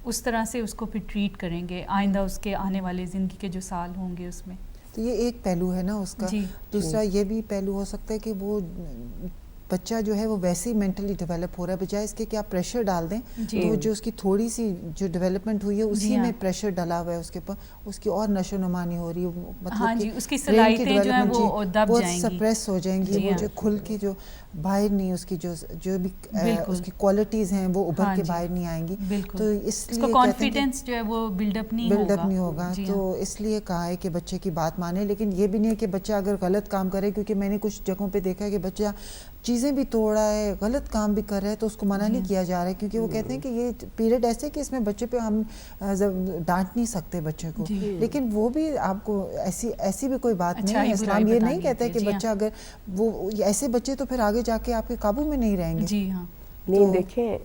اس طرح سے اس کو پھر ٹریٹ کریں گے آئندہ اس کے آنے والے زندگی کے جو سال ہوں گے اس میں. تو یہ ایک پہلو ہے نا اس کا. دوسرا یہ بھی پہلو ہو سکتا ہے کہ وہ بچہ جو ہے وہ ویسے ہی مینٹلی ڈیولپ ہو رہا ہے، بجائے اس کے کہ آپ پریشر ڈال دیں تو جو اس کی تھوڑی سی جو ڈیولپمنٹ ہوئی ہے اسی میں پریشر ڈلا ہوا ہے اس کے اوپر، اس کی اور نشو نما نہیں ہو رہی ہے، مطلب کہ اس کی صلاحیتیں جو ہیں وہ دب جائیں گی، سپریس ہو جائیں گی، وہ جو کھل کے جو باہر نہیں، اس کی جو بھی اس کی کوالٹیز ہیں وہ ابھر کے باہر نہیں آئیں گی. تو اس لیے کانفیڈنس جو ہے وہ بلڈ اپ نہیں ہوگا. تو اس لیے کہا ہے کہ بچے کی بات مانے، لیکن یہ بھی نہیں ہے کہ بچہ اگر غلط کام کرے، کیونکہ میں نے کچھ جگہوں پہ دیکھا ہے کہ بچہ چیزیں بھی توڑ رہا ہے، غلط کام بھی کر رہا ہے، تو اس کو منع نہیں کیا جا رہا ہے، کیونکہ وہ کہتے ہیں کہ یہ پیریڈ ایسے کہ اس میں بچے پہ ہم ڈانٹ نہیں سکتے بچے کو. لیکن وہ بھی آپ کو ایسی بھی کوئی بات نہیں ہے. اسلام یہ نہیں کہتا ہے کہ بچہ اگر وہ ایسے بچے تو پھر آگے جا کے آپ کے قابو میں نہیں رہیں گے. جی ہاں. نہیں دیکھیں،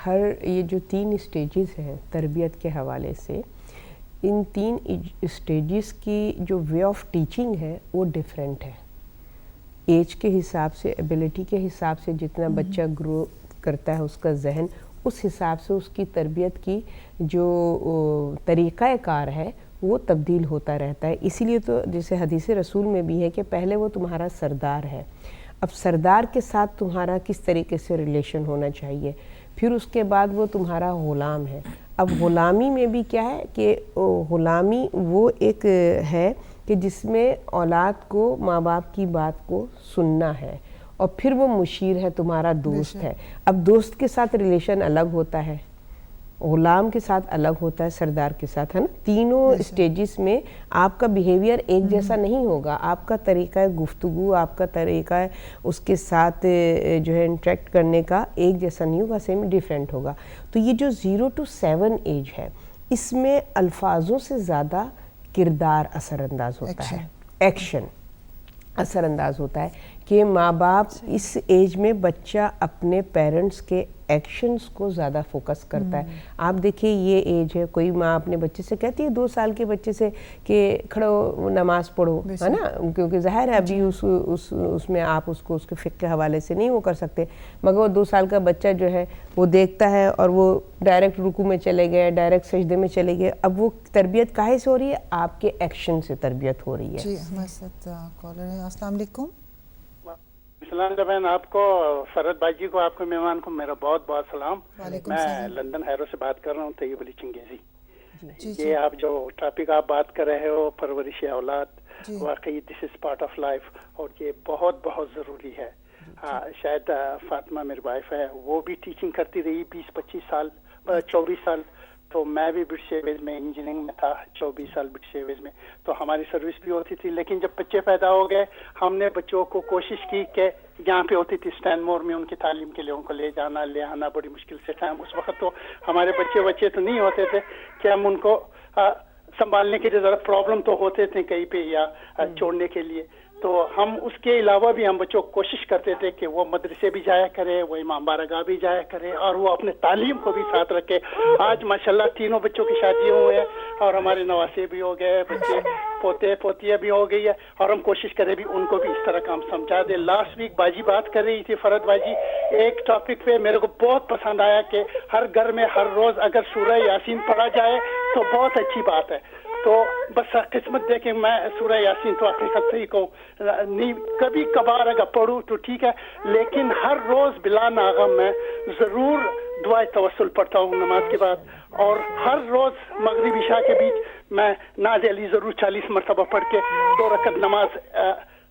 ہر یہ جو 3 اسٹیجز ہیں تربیت کے حوالے سے، ان 3 اسٹیجز کی جو وے آف ٹیچنگ ہے وہ ڈیفرنٹ ہے. ایج کے حساب سے، ایبلٹی کے حساب سے جتنا بچہ گرو کرتا ہے اس کا ذہن، اس حساب سے اس کی تربیت کی جو طریقہ کار ہے وہ تبدیل ہوتا رہتا ہے. اسی لیے تو جیسے حدیث رسول میں بھی ہے کہ پہلے وہ تمہارا سردار ہے، اب سردار کے ساتھ تمہارا کس طریقے سے ریلیشن ہونا چاہیے، پھر اس کے بعد وہ تمہارا غلام ہے. اب غلامی میں بھی کیا ہے کہ غلامی وہ ایک ہے کہ جس میں اولاد کو ماں باپ کی بات کو سننا ہے، اور پھر وہ مشیر ہے، تمہارا دوست ہے. اب دوست کے ساتھ ریلیشن الگ ہوتا ہے، غلام کے ساتھ الگ ہوتا ہے، سردار کے ساتھ، ہے نا. تینوں اسٹیجز میں آپ کا بیہیویئر ایک جیسا نہیں ہوگا، آپ کا طریقہ گفتگو، آپ کا طریقہ اس کے ساتھ جو ہے انٹریکٹ کرنے کا ایک جیسا نہیں ہوگا، سیم ڈیفرنٹ ہوگا. تو یہ جو 0 to 7 ایج ہے، اس میں الفاظوں سے زیادہ کردار اثر انداز ہوتا ہے، ایکشن اثر انداز ہوتا ہے کہ ماں باپ اس ایج میں بچہ اپنے پیرنٹس کے ایکشنز کو زیادہ فوکس کرتا ہے. آپ دیکھیں یہ ایج ہے، کوئی ماں اپنے بچے سے کہتی ہے 2 سال کے بچے سے کہ کھڑو نماز پڑھو، ہے نا، کیونکہ ظاہر ہے ابھی اس میں آپ اس کو اس کے فقہ کے حوالے سے نہیں وہ کر سکتے، مگر وہ 2 سال کا بچہ جو ہے وہ دیکھتا ہے اور وہ ڈائریکٹ رکوع میں چلے گئے، ڈائریکٹ سجدے میں چلے گئے. اب وہ تربیت کاہے سے ہو رہی ہے؟ آپ کے ایکشن سے تربیت ہو رہی ہے. جی ہمارے ساتھ کالر ہے. السلام علیکم. السلام بہن، آپ کو فرد بھائی جی کو، آپ کے مہمان کو میرا بہت بہت سلام. میں لندن ہیرو سے بات کر رہا ہوں، طیب علی چنگیزی. یہ آپ جو ٹاپک آپ بات کر رہے ہو پرورش اولاد، واقعی دس از پارٹ آف لائف، اور یہ بہت بہت ضروری ہے. ہاں، شاید فاطمہ میری وائف ہے، وہ بھی ٹیچنگ کرتی رہی 20-25 سال، 24 سال. تو میں بھی برٹش ایئرویز میں انجینئرنگ میں تھا 24 سال برٹش ایئرویز میں، تو ہماری سروس بھی ہوتی تھی. لیکن جب بچے پیدا ہو گئے، ہم نے بچوں کو کوشش کی کہ یہاں پہ ہوتی تھی اسٹینمور میں ان کی تعلیم کے لیے ان کو لے جانا لے آنا بڑی مشکل سے تھا. اس وقت تو ہمارے بچے تو نہیں ہوتے تھے کہ ہم ان کو سنبھالنے کے لیے ذرا پرابلم تو ہوتے تھے کہیں پہ یا چھوڑنے کے لیے. تو ہم اس کے علاوہ بھی ہم بچوں کو کوشش کرتے تھے کہ وہ مدرسے بھی جایا کرے، وہ امام بارگاہ بھی جایا کرے، اور وہ اپنے تعلیم کو بھی ساتھ رکھے. آج ماشاءاللہ 3 بچوں کی شادی ہوئے ہیں، اور ہمارے نواسے بھی ہو گئے، بچے پوتے پوتیاں بھی ہو گئی ہے، اور ہم کوشش کریں بھی ان کو بھی اس طرح کام سمجھا دیں. لاسٹ ویک باجی بات کر رہی تھی، فرد باجی، ایک ٹاپک پہ میرے کو بہت پسند آیا کہ ہر گھر میں ہر روز اگر سورہ یاسین پڑھا جائے تو بہت اچھی بات ہے. تو بس قسمت دیکھیں، میں سورہ یاسین تو حقیقت سے ہی کہوں نہیں، کبھی کبھار اگر پڑھوں تو ٹھیک ہے، لیکن ہر روز بلا ناغم میں ضرور دعائے توسل پڑھتا ہوں نماز کے بعد، اور ہر روز مغرب عشاء کے بیچ میں ناز علی ضرور 40 مرتبہ پڑھ کے 2 رکعت نماز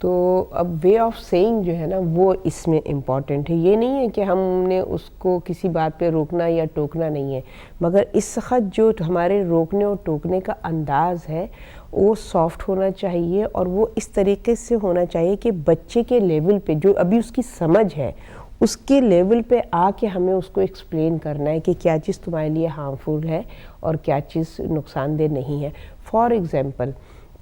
تو اب وے آف سیئنگ جو ہے نا وہ اس میں امپورٹنٹ ہے. یہ نہیں ہے کہ ہم نے اس کو کسی بات پہ روکنا یا ٹوکنا نہیں ہے, مگر اس وقت جو ہمارے روکنے اور ٹوکنے کا انداز ہے وہ سافٹ ہونا چاہیے, اور وہ اس طریقے سے ہونا چاہیے کہ بچے کے لیول پہ جو ابھی اس کی سمجھ ہے اس کے لیول پہ آ کے ہمیں اس کو ایکسپلین کرنا ہے کہ کیا چیز تمہارے لیے ہارمفل ہے اور کیا چیز نقصان دہ نہیں ہے. فار ایگزامپل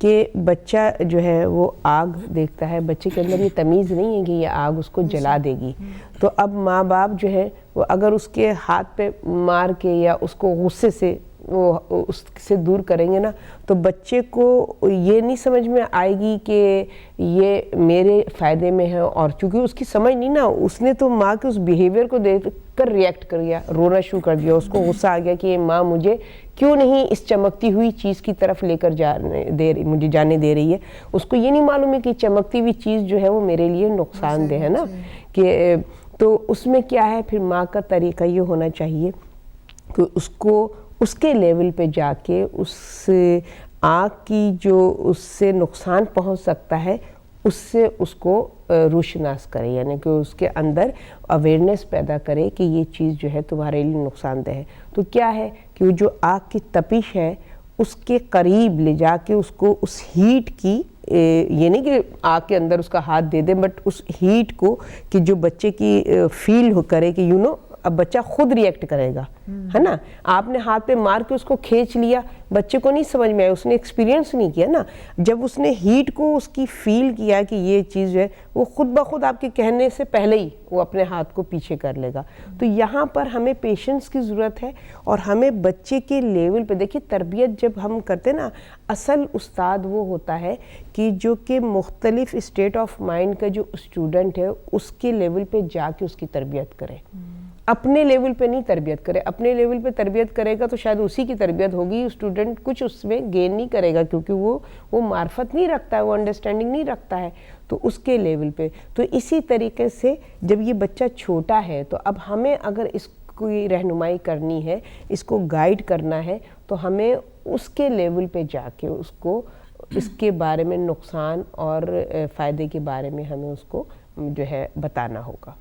کہ بچہ جو ہے وہ آگ دیکھتا ہے, بچے کے اندر یہ تمیز نہیں ہے کہ یہ آگ اس کو جلا دے گی, تو اب ماں باپ جو ہے وہ اگر اس کے ہاتھ پہ مار کے یا اس کو غصے سے وہ اس سے دور کریں گے نا, تو بچے کو یہ نہیں سمجھ میں آئے گی کہ یہ میرے فائدے میں ہے, اور چونکہ اس کی سمجھ نہیں نا, اس نے تو ماں کے اس بیہیویئر کو دیکھ کر ریئیکٹ کر گیا, رونا شروع کر دیا, اس کو غصہ آ گیا کہ یہ ماں مجھے کیوں نہیں اس چمکتی ہوئی چیز کی طرف لے کر مجھے جانے دے رہی ہے. اس کو یہ نہیں معلوم ہے کہ چمکتی ہوئی چیز جو ہے وہ میرے لیے نقصان دہ ہے نا, کہ تو اس میں کیا ہے پھر ماں کا طریقہ یہ ہونا چاہیے کہ اس کو اس کے لیول پہ جا کے اس آنکھ کی جو اس سے نقصان پہنچ سکتا ہے اس سے اس کو روشناس کرے, یعنی کہ اس کے اندر اویئرنیس پیدا کرے کہ یہ چیز جو ہے تمہارے لیے نقصان دہ ہے. تو کیا ہے کہ وہ جو آگ کی تپش ہے اس کے قریب لے جا کے اس کو اس ہیٹ کی, یہ نہیں کہ آگ کے اندر اس کا ہاتھ دے دیں, بٹ اس ہیٹ کو کہ جو بچے کی فیل ہو کرے کہ اب بچہ خود ریئیکٹ کرے گا, ہے نا. آپ نے ہاتھ پہ مار کے اس کو کھینچ لیا, بچے کو نہیں سمجھ میں آیا, اس نے ایکسپیرینس نہیں کیا نا. جب اس نے ہیٹ کو اس کی فیل کیا کہ یہ چیز جو ہے, وہ خود بخود آپ کے کہنے سے پہلے ہی وہ اپنے ہاتھ کو پیچھے کر لے گا. تو یہاں پر ہمیں پیشنس کی ضرورت ہے, اور ہمیں بچے کے لیول پہ دیکھیے تربیت جب ہم کرتے نا, اصل استاد وہ ہوتا ہے کہ جو کہ مختلف اسٹیٹ آف مائنڈ کا جو اسٹوڈنٹ ہے اس کے لیول پہ جا کے اس کی تربیت کرے, اپنے لیول پہ نہیں تربیت کرے. اپنے لیول پہ تربیت کرے گا تو شاید اسی کی تربیت ہوگی, اسٹوڈنٹ کچھ اس میں گین نہیں کرے گا, کیونکہ وہ معرفت نہیں رکھتا ہے, وہ انڈرسٹینڈنگ نہیں رکھتا ہے, تو اس کے لیول پہ. تو اسی طریقے سے جب یہ بچہ چھوٹا ہے تو اب ہمیں اگر اس کی رہنمائی کرنی ہے, اس کو گائیڈ کرنا ہے, تو ہمیں اس کے لیول پہ جا کے اس کو اس کے بارے میں نقصان اور فائدے کے بارے میں ہمیں اس کو جو ہے بتانا ہوگا.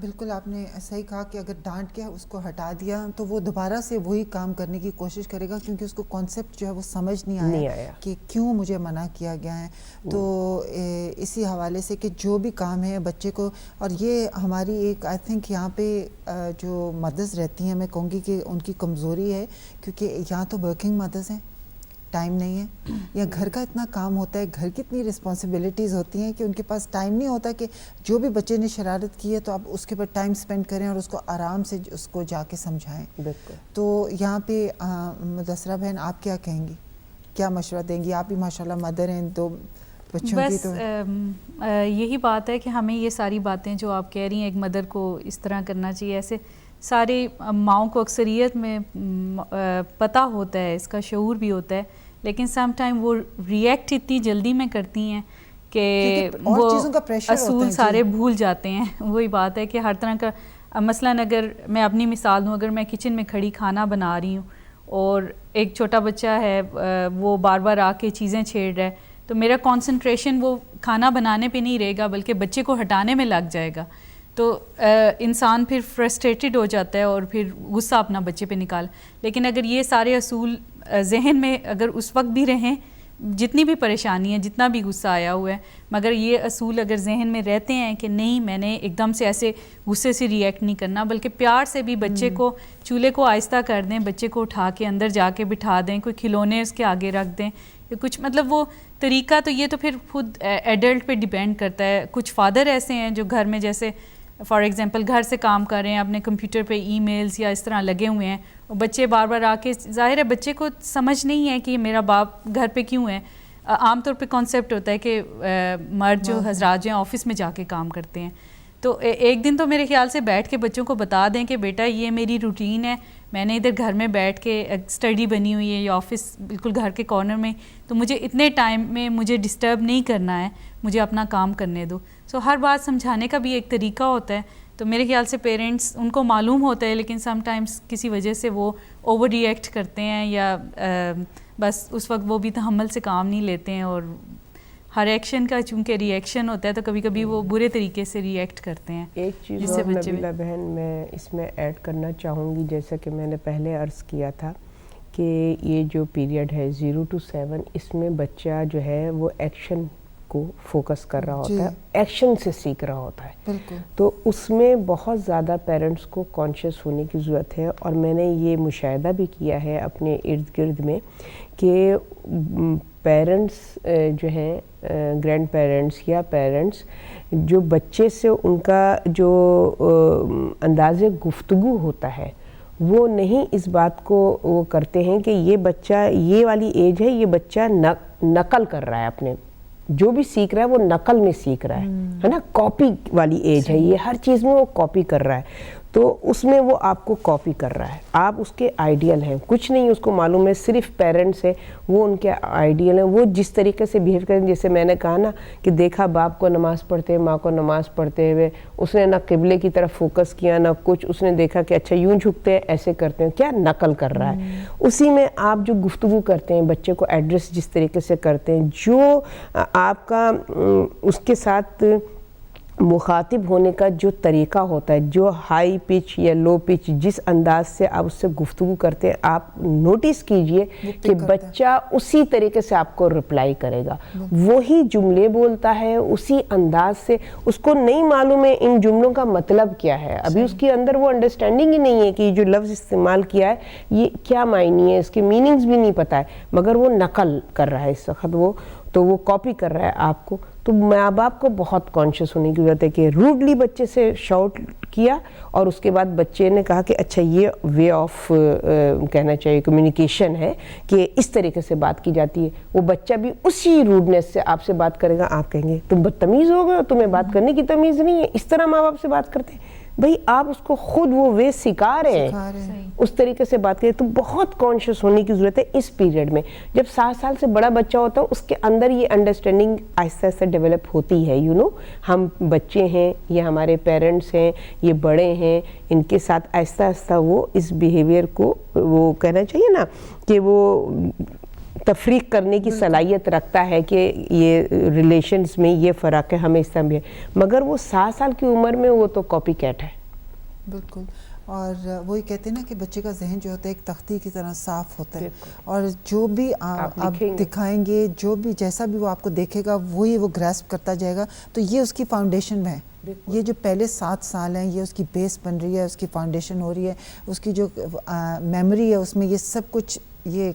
بالکل آپ نے صحیح کہا کہ اگر ڈانٹ کے اس کو ہٹا دیا تو وہ دوبارہ سے وہی کام کرنے کی کوشش کرے گا, کیونکہ اس کو کانسیپٹ جو ہے وہ سمجھ نہیں آیا کہ کیوں مجھے منع کیا گیا ہے. تو اسی حوالے سے کہ جو بھی کام ہے بچے کو, اور یہ ہماری ایک آئی تھنک یہاں پہ جو مدرس رہتی ہیں, میں کہوں گی کہ ان کی کمزوری ہے, کیونکہ یہاں تو ورکنگ مدرس ہیں, ٹائم نہیں ہے, یا گھر کا اتنا کام ہوتا ہے, گھر کی اتنی رسپانسبلٹیز ہوتی ہیں کہ ان کے پاس ٹائم نہیں ہوتا کہ جو بھی بچے نے شرارت کی ہے تو آپ اس کے اوپر ٹائم سپینڈ کریں اور اس کو آرام سے اس کو جا کے سمجھائیں. بالکل. تو یہاں پہ مدثرہ بہن آپ کیا کہیں گی, کیا مشورہ دیں گی؟ آپ بھی ماشاءاللہ مدر ہیں, دو بچوں کی. تو یہی بات ہے کہ ہمیں یہ ساری باتیں جو آپ کہہ رہی ہیں ایک مدر کو اس طرح کرنا چاہیے. ایسے ساری ماؤں کو اکثریت میں پتہ ہوتا ہے, اس کا شعور بھی ہوتا ہے, لیکن سم ٹائم وہ ریئیکٹ اتنی جلدی میں کرتی ہیں کہ وہ اصول سارے بھول جاتے ہیں. وہی بات ہے کہ ہر طرح کا, مثلاً اگر میں اپنی مثال دوں, اگر میں کچن میں کھڑی کھانا بنا رہی ہوں اور ایک چھوٹا بچہ ہے وہ بار بار آ کے چیزیں چھیڑ رہا ہے, تو میرا کانسنٹریشن وہ کھانا بنانے پہ نہیں رہے گا بلکہ بچے کو ہٹانے میں لگ جائے گا. تو انسان پھر فرسٹریٹڈ ہو جاتا ہے اور پھر غصہ اپنا بچے پہ نکال. لیکن اگر یہ سارے اصول ذہن میں اگر اس وقت بھی رہیں, جتنی بھی پریشانی ہے, جتنا بھی غصہ آیا ہوا ہے, مگر یہ اصول اگر ذہن میں رہتے ہیں کہ نہیں میں نے ایک دم سے ایسے غصے سے ریئیکٹ نہیں کرنا, بلکہ پیار سے بھی بچے کو چولہے کو آہستہ کر دیں, بچے کو اٹھا کے اندر جا کے بٹھا دیں, کوئی کھلونے اس کے آگے رکھ دیں یا کچھ, مطلب وہ طریقہ. تو یہ تو پھر خود ایڈلٹ پہ ڈیپینڈ کرتا ہے. کچھ فادر ایسے ہیں جو گھر میں جیسے فار ایگزامپل گھر سے کام کر رہے ہیں, اپنے کمپیوٹر پہ ای میلز یا اس طرح لگے ہوئے ہیں, اور بچے بار بار آ کے, ظاہر ہے بچے کو سمجھ نہیں ہے کہ میرا باپ گھر پہ کیوں ہے. عام طور پہ کانسیپٹ ہوتا ہے کہ مرد جو حضرات جو ہیں آفس میں جا کے کام کرتے ہیں. تو ایک دن تو میرے خیال سے بیٹھ کے بچوں کو بتا دیں کہ بیٹا یہ میری روٹین ہے, میں نے ادھر گھر میں بیٹھ کے اسٹڈی بنی ہوئی ہے, یا آفس بالکل گھر کے کارنر میں, تو مجھے اتنے ٹائم میں مجھے ڈسٹرب نہیں کرنا ہے, مجھے اپنا کام کرنے دو. سو ہر بات سمجھانے کا بھی ایک طریقہ ہوتا ہے. تو میرے خیال سے پیرنٹس ان کو معلوم ہوتا ہے, لیکن سم ٹائمز کسی وجہ سے وہ اوور ریئیکٹ کرتے ہیں, یا بس اس وقت وہ بھی تحمل سے کام نہیں لیتے ہیں, اور ہر ایکشن کا چونکہ ری ایکشن ہوتا ہے تو کبھی کبھی وہ برے طریقے سے ری ایکٹ کرتے ہیں. ایک چیز اور نبیلہ بہن میں اس میں ایڈ کرنا چاہوں گی، جیسا کہ میں نے پہلے عرض کیا تھا کہ یہ جو پیریڈ ہے 0 to 7 اس میں بچہ جو ہے وہ ایکشن کو فوکس کر رہا ہوتا ہے، ایکشن سے سیکھ رہا ہوتا ہے. تو اس میں بہت زیادہ پیرنٹس کو کانشیس ہونے کی ضرورت ہے. اور میں نے یہ مشاہدہ بھی کیا ہے اپنے ارد گرد میں کہ پیرنٹس جو ہیں گرینڈ پیرنٹس یا پیرنٹس جو بچے سے ان کا جو انداز گفتگو ہوتا ہے وہ نہیں اس بات کو وہ کرتے ہیں کہ یہ بچہ یہ والی ایج ہے، یہ بچہ نقل کر رہا ہے، اپنے جو بھی سیکھ رہا ہے وہ نقل میں سیکھ رہا ہے نا، کاپی والی ایج ہے، یہ ہر چیز میں وہ کاپی کر رہا ہے. تو اس میں وہ آپ کو کاپی کر رہا ہے، آپ اس کے آئیڈیل ہیں، کچھ نہیں اس کو معلوم ہے، صرف پیرنٹس ہے وہ ان کے آئیڈیل ہیں. وہ جس طریقے سے بیہیو کریں، جیسے میں نے کہا نا کہ دیکھا باپ کو نماز پڑھتے ماں کو نماز پڑھتے ہوئے، اس نے نہ قبلے کی طرف فوکس کیا نہ کچھ، اس نے دیکھا کہ اچھا یوں جھکتے ہیں ایسے کرتے ہیں، کیا نقل کر رہا ہے. اسی میں آپ جو گفتگو کرتے ہیں بچے کو ایڈریس جس طریقے سے کرتے ہیں، جو آپ کا اس کے ساتھ مخاطب ہونے کا جو طریقہ ہوتا ہے، جو ہائی پچ یا لو پچ جس انداز سے آپ اس سے گفتگو کرتے ہیں، آپ نوٹس کیجئے کہ بچہ اسی طریقے سے آپ کو رپلائی کرے گا، وہی جملے بولتا ہے اسی انداز سے. اس کو نہیں معلوم ہے ان جملوں کا مطلب کیا ہے، ابھی اس کے اندر وہ انڈرسٹینڈنگ ہی نہیں ہے کہ یہ جو لفظ استعمال کیا ہے یہ کیا معنی ہے، اس کے میننگز بھی نہیں پتہ ہے، مگر وہ نقل کر رہا ہے اس وقت، وہ کاپی کر رہا ہے آپ کو. تو ماں باپ کو بہت کانشیس ہونے کی ضرورت ہے کہ روڈلی بچے سے شاؤٹ کیا اور اس کے بعد بچے نے کہا کہ اچھا یہ وے آف کہنا چاہیے کمیونیکیشن ہے کہ اس طریقے سے بات کی جاتی ہے. وہ بچہ بھی اسی روڈنیس سے آپ سے بات کرے گا، آپ کہیں گے تم بدتمیز ہو گئے، تمہیں بات کرنے کی تمیز نہیں ہے. اس طرح ماں باپ سے بات کرتے ہیں، بھئی آپ اس کو خود وہ وے سکھا رہے ہیں، اس طریقے سے بات کریں. تو بہت کانشیس ہونے کی ضرورت ہے اس پیریڈ میں. جب 7 سال سے بڑا بچہ ہوتا ہے اس کے اندر یہ انڈرسٹینڈنگ آہستہ آہستہ ڈیولپ ہوتی ہے. ہم بچے ہیں، یہ ہمارے پیرنٹس ہیں، یہ بڑے ہیں، ان کے ساتھ آہستہ آہستہ وہ اس بیہیویئر کو وہ کہنا چاہیے نا کہ وہ تفریق کرنے کی صلاحیت رکھتا ہے کہ یہ ریلیشنز میں یہ فرق ہے، ہمیں اس طرح بھی ہے. مگر وہ 7 سال کی عمر میں وہ تو کاپی کیٹ ہے. بالکل. اور وہی کہتے ہیں نا کہ بچے کا ذہن جو ہوتا ہے ایک تختی کی طرح صاف ہوتا ہے، اور جو بھی آپ دکھائیں گے، جو بھی جیسا بھی وہ آپ کو دیکھے گا وہی وہ گراسپ کرتا جائے گا. تو یہ اس کی فاؤنڈیشن ہے. یہ جو پہلے 7 سال ہیں یہ اس کی بیس بن رہی ہے، اس کی فاؤنڈیشن ہو رہی ہے، اس کی جو میموری ہے اس میں یہ سب کچھ، یہ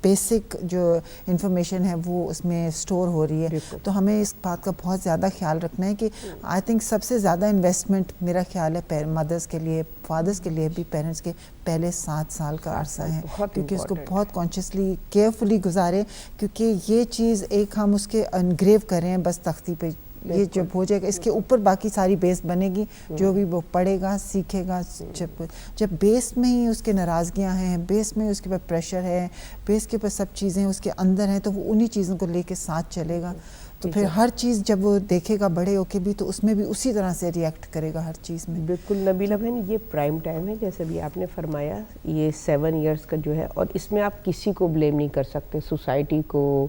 بیسک جو انفارمیشن ہے وہ اس میں سٹور ہو رہی ہے. تو ہمیں اس بات کا بہت زیادہ خیال رکھنا ہے کہ آئی تھنک سب سے زیادہ انویسٹمنٹ میرا خیال ہے مدرس کے لیے، فادرس کے لیے بھی، پیرنٹس کے پہلے 7 سال کا عرصہ ہے، کیونکہ اس کو بہت کانشیسلی کیئرفلی گزارے. کیونکہ یہ چیز ایک ہم اس کے انگریو کریں بس تختی پہ، یہ جب ہو جائے گا اس کے اوپر باقی ساری بیس بنے گی، جو بھی وہ پڑھے گا سیکھے گا. جب بیس میں ہی اس کے ناراضگیاں ہیں، بیس میں اس کے اوپر پریشر ہے، بیس کے اوپر سب چیزیں اس کے اندر ہیں، تو وہ انہی چیزوں کو لے کے ساتھ چلے گا. تو پھر ہر چیز جب وہ دیکھے گا بڑے ہو کے بھی تو اس میں بھی اسی طرح سے ریئیکٹ کرے گا ہر چیز میں. بالکل نبیلہ بہن، یہ پرائم ٹائم ہے جیسے بھی آپ نے فرمایا، یہ 7 ایئرس کا جو ہے، اور اس میں آپ کسی کو بلیم نہیں کر سکتے، سوسائٹی کو،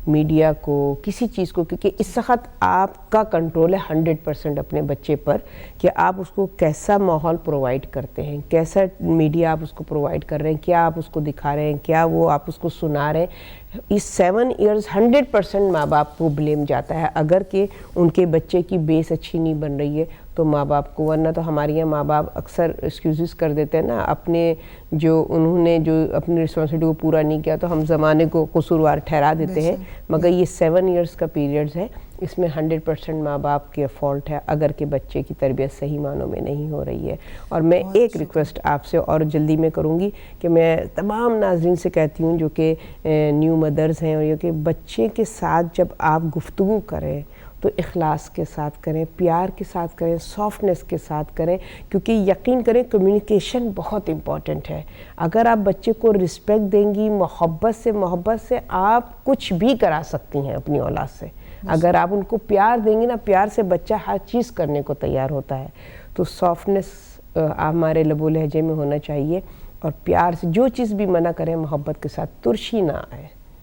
میڈیا کو، کسی چیز کو، کیونکہ اس وقت آپ کا کنٹرول ہے 100% اپنے بچے پر کہ آپ اس کو کیسا ماحول پرووائڈ کرتے ہیں، کیسا میڈیا آپ اس کو پرووائڈ کر رہے ہیں، کیا آپ اس کو دکھا رہے ہیں، کیا وہ آپ اس کو سنا رہے ہیں. اس 7 ایئرز 100% ماں باپ کو بلیم جاتا ہے اگر کہ ان کے بچے کی بیس اچھی نہیں بن رہی ہے تو ماں باپ کو. ورنہ تو ہمارے یہاں ماں باپ اکثر ایکسکیوزز کر دیتے ہیں نا، اپنے جو انہوں نے جو اپنی رسپانسبلٹی کو پورا نہیں کیا تو ہم زمانے کو قصوروار ٹھہرا دیتے ہیں. مگر یہ 7 ایئرز کا پیریڈز ہے، اس میں 100% ماں باپ کے فالٹ ہے اگر کہ بچے کی تربیت صحیح معنوں میں نہیں ہو رہی ہے. اور میں ایک ریکویسٹ آپ سے اور جلدی میں کروں گی کہ میں تمام ناظرین سے کہتی ہوں جو کہ نیو مدرز ہیں، اور یہ کہ بچے کے ساتھ جب آپ گفتگو کریں تو اخلاص کے ساتھ کریں، پیار کے ساتھ کریں، سافٹنس کے ساتھ کریں، کیونکہ یقین کریں کمیونیکیشن بہت امپورٹنٹ ہے. اگر آپ بچے کو رسپیکٹ دیں گی، محبت سے آپ کچھ بھی کرا سکتی ہیں اپنی اولاد سے. اگر آپ ان کو پیار دیں گی نا، پیار سے بچہ ہر چیز کرنے کو تیار ہوتا ہے. تو سافٹنس ہمارے لب و لہجے میں ہونا چاہیے، اور پیار سے جو چیز بھی منع کریں محبت کے ساتھ، ترشی نہ آئے.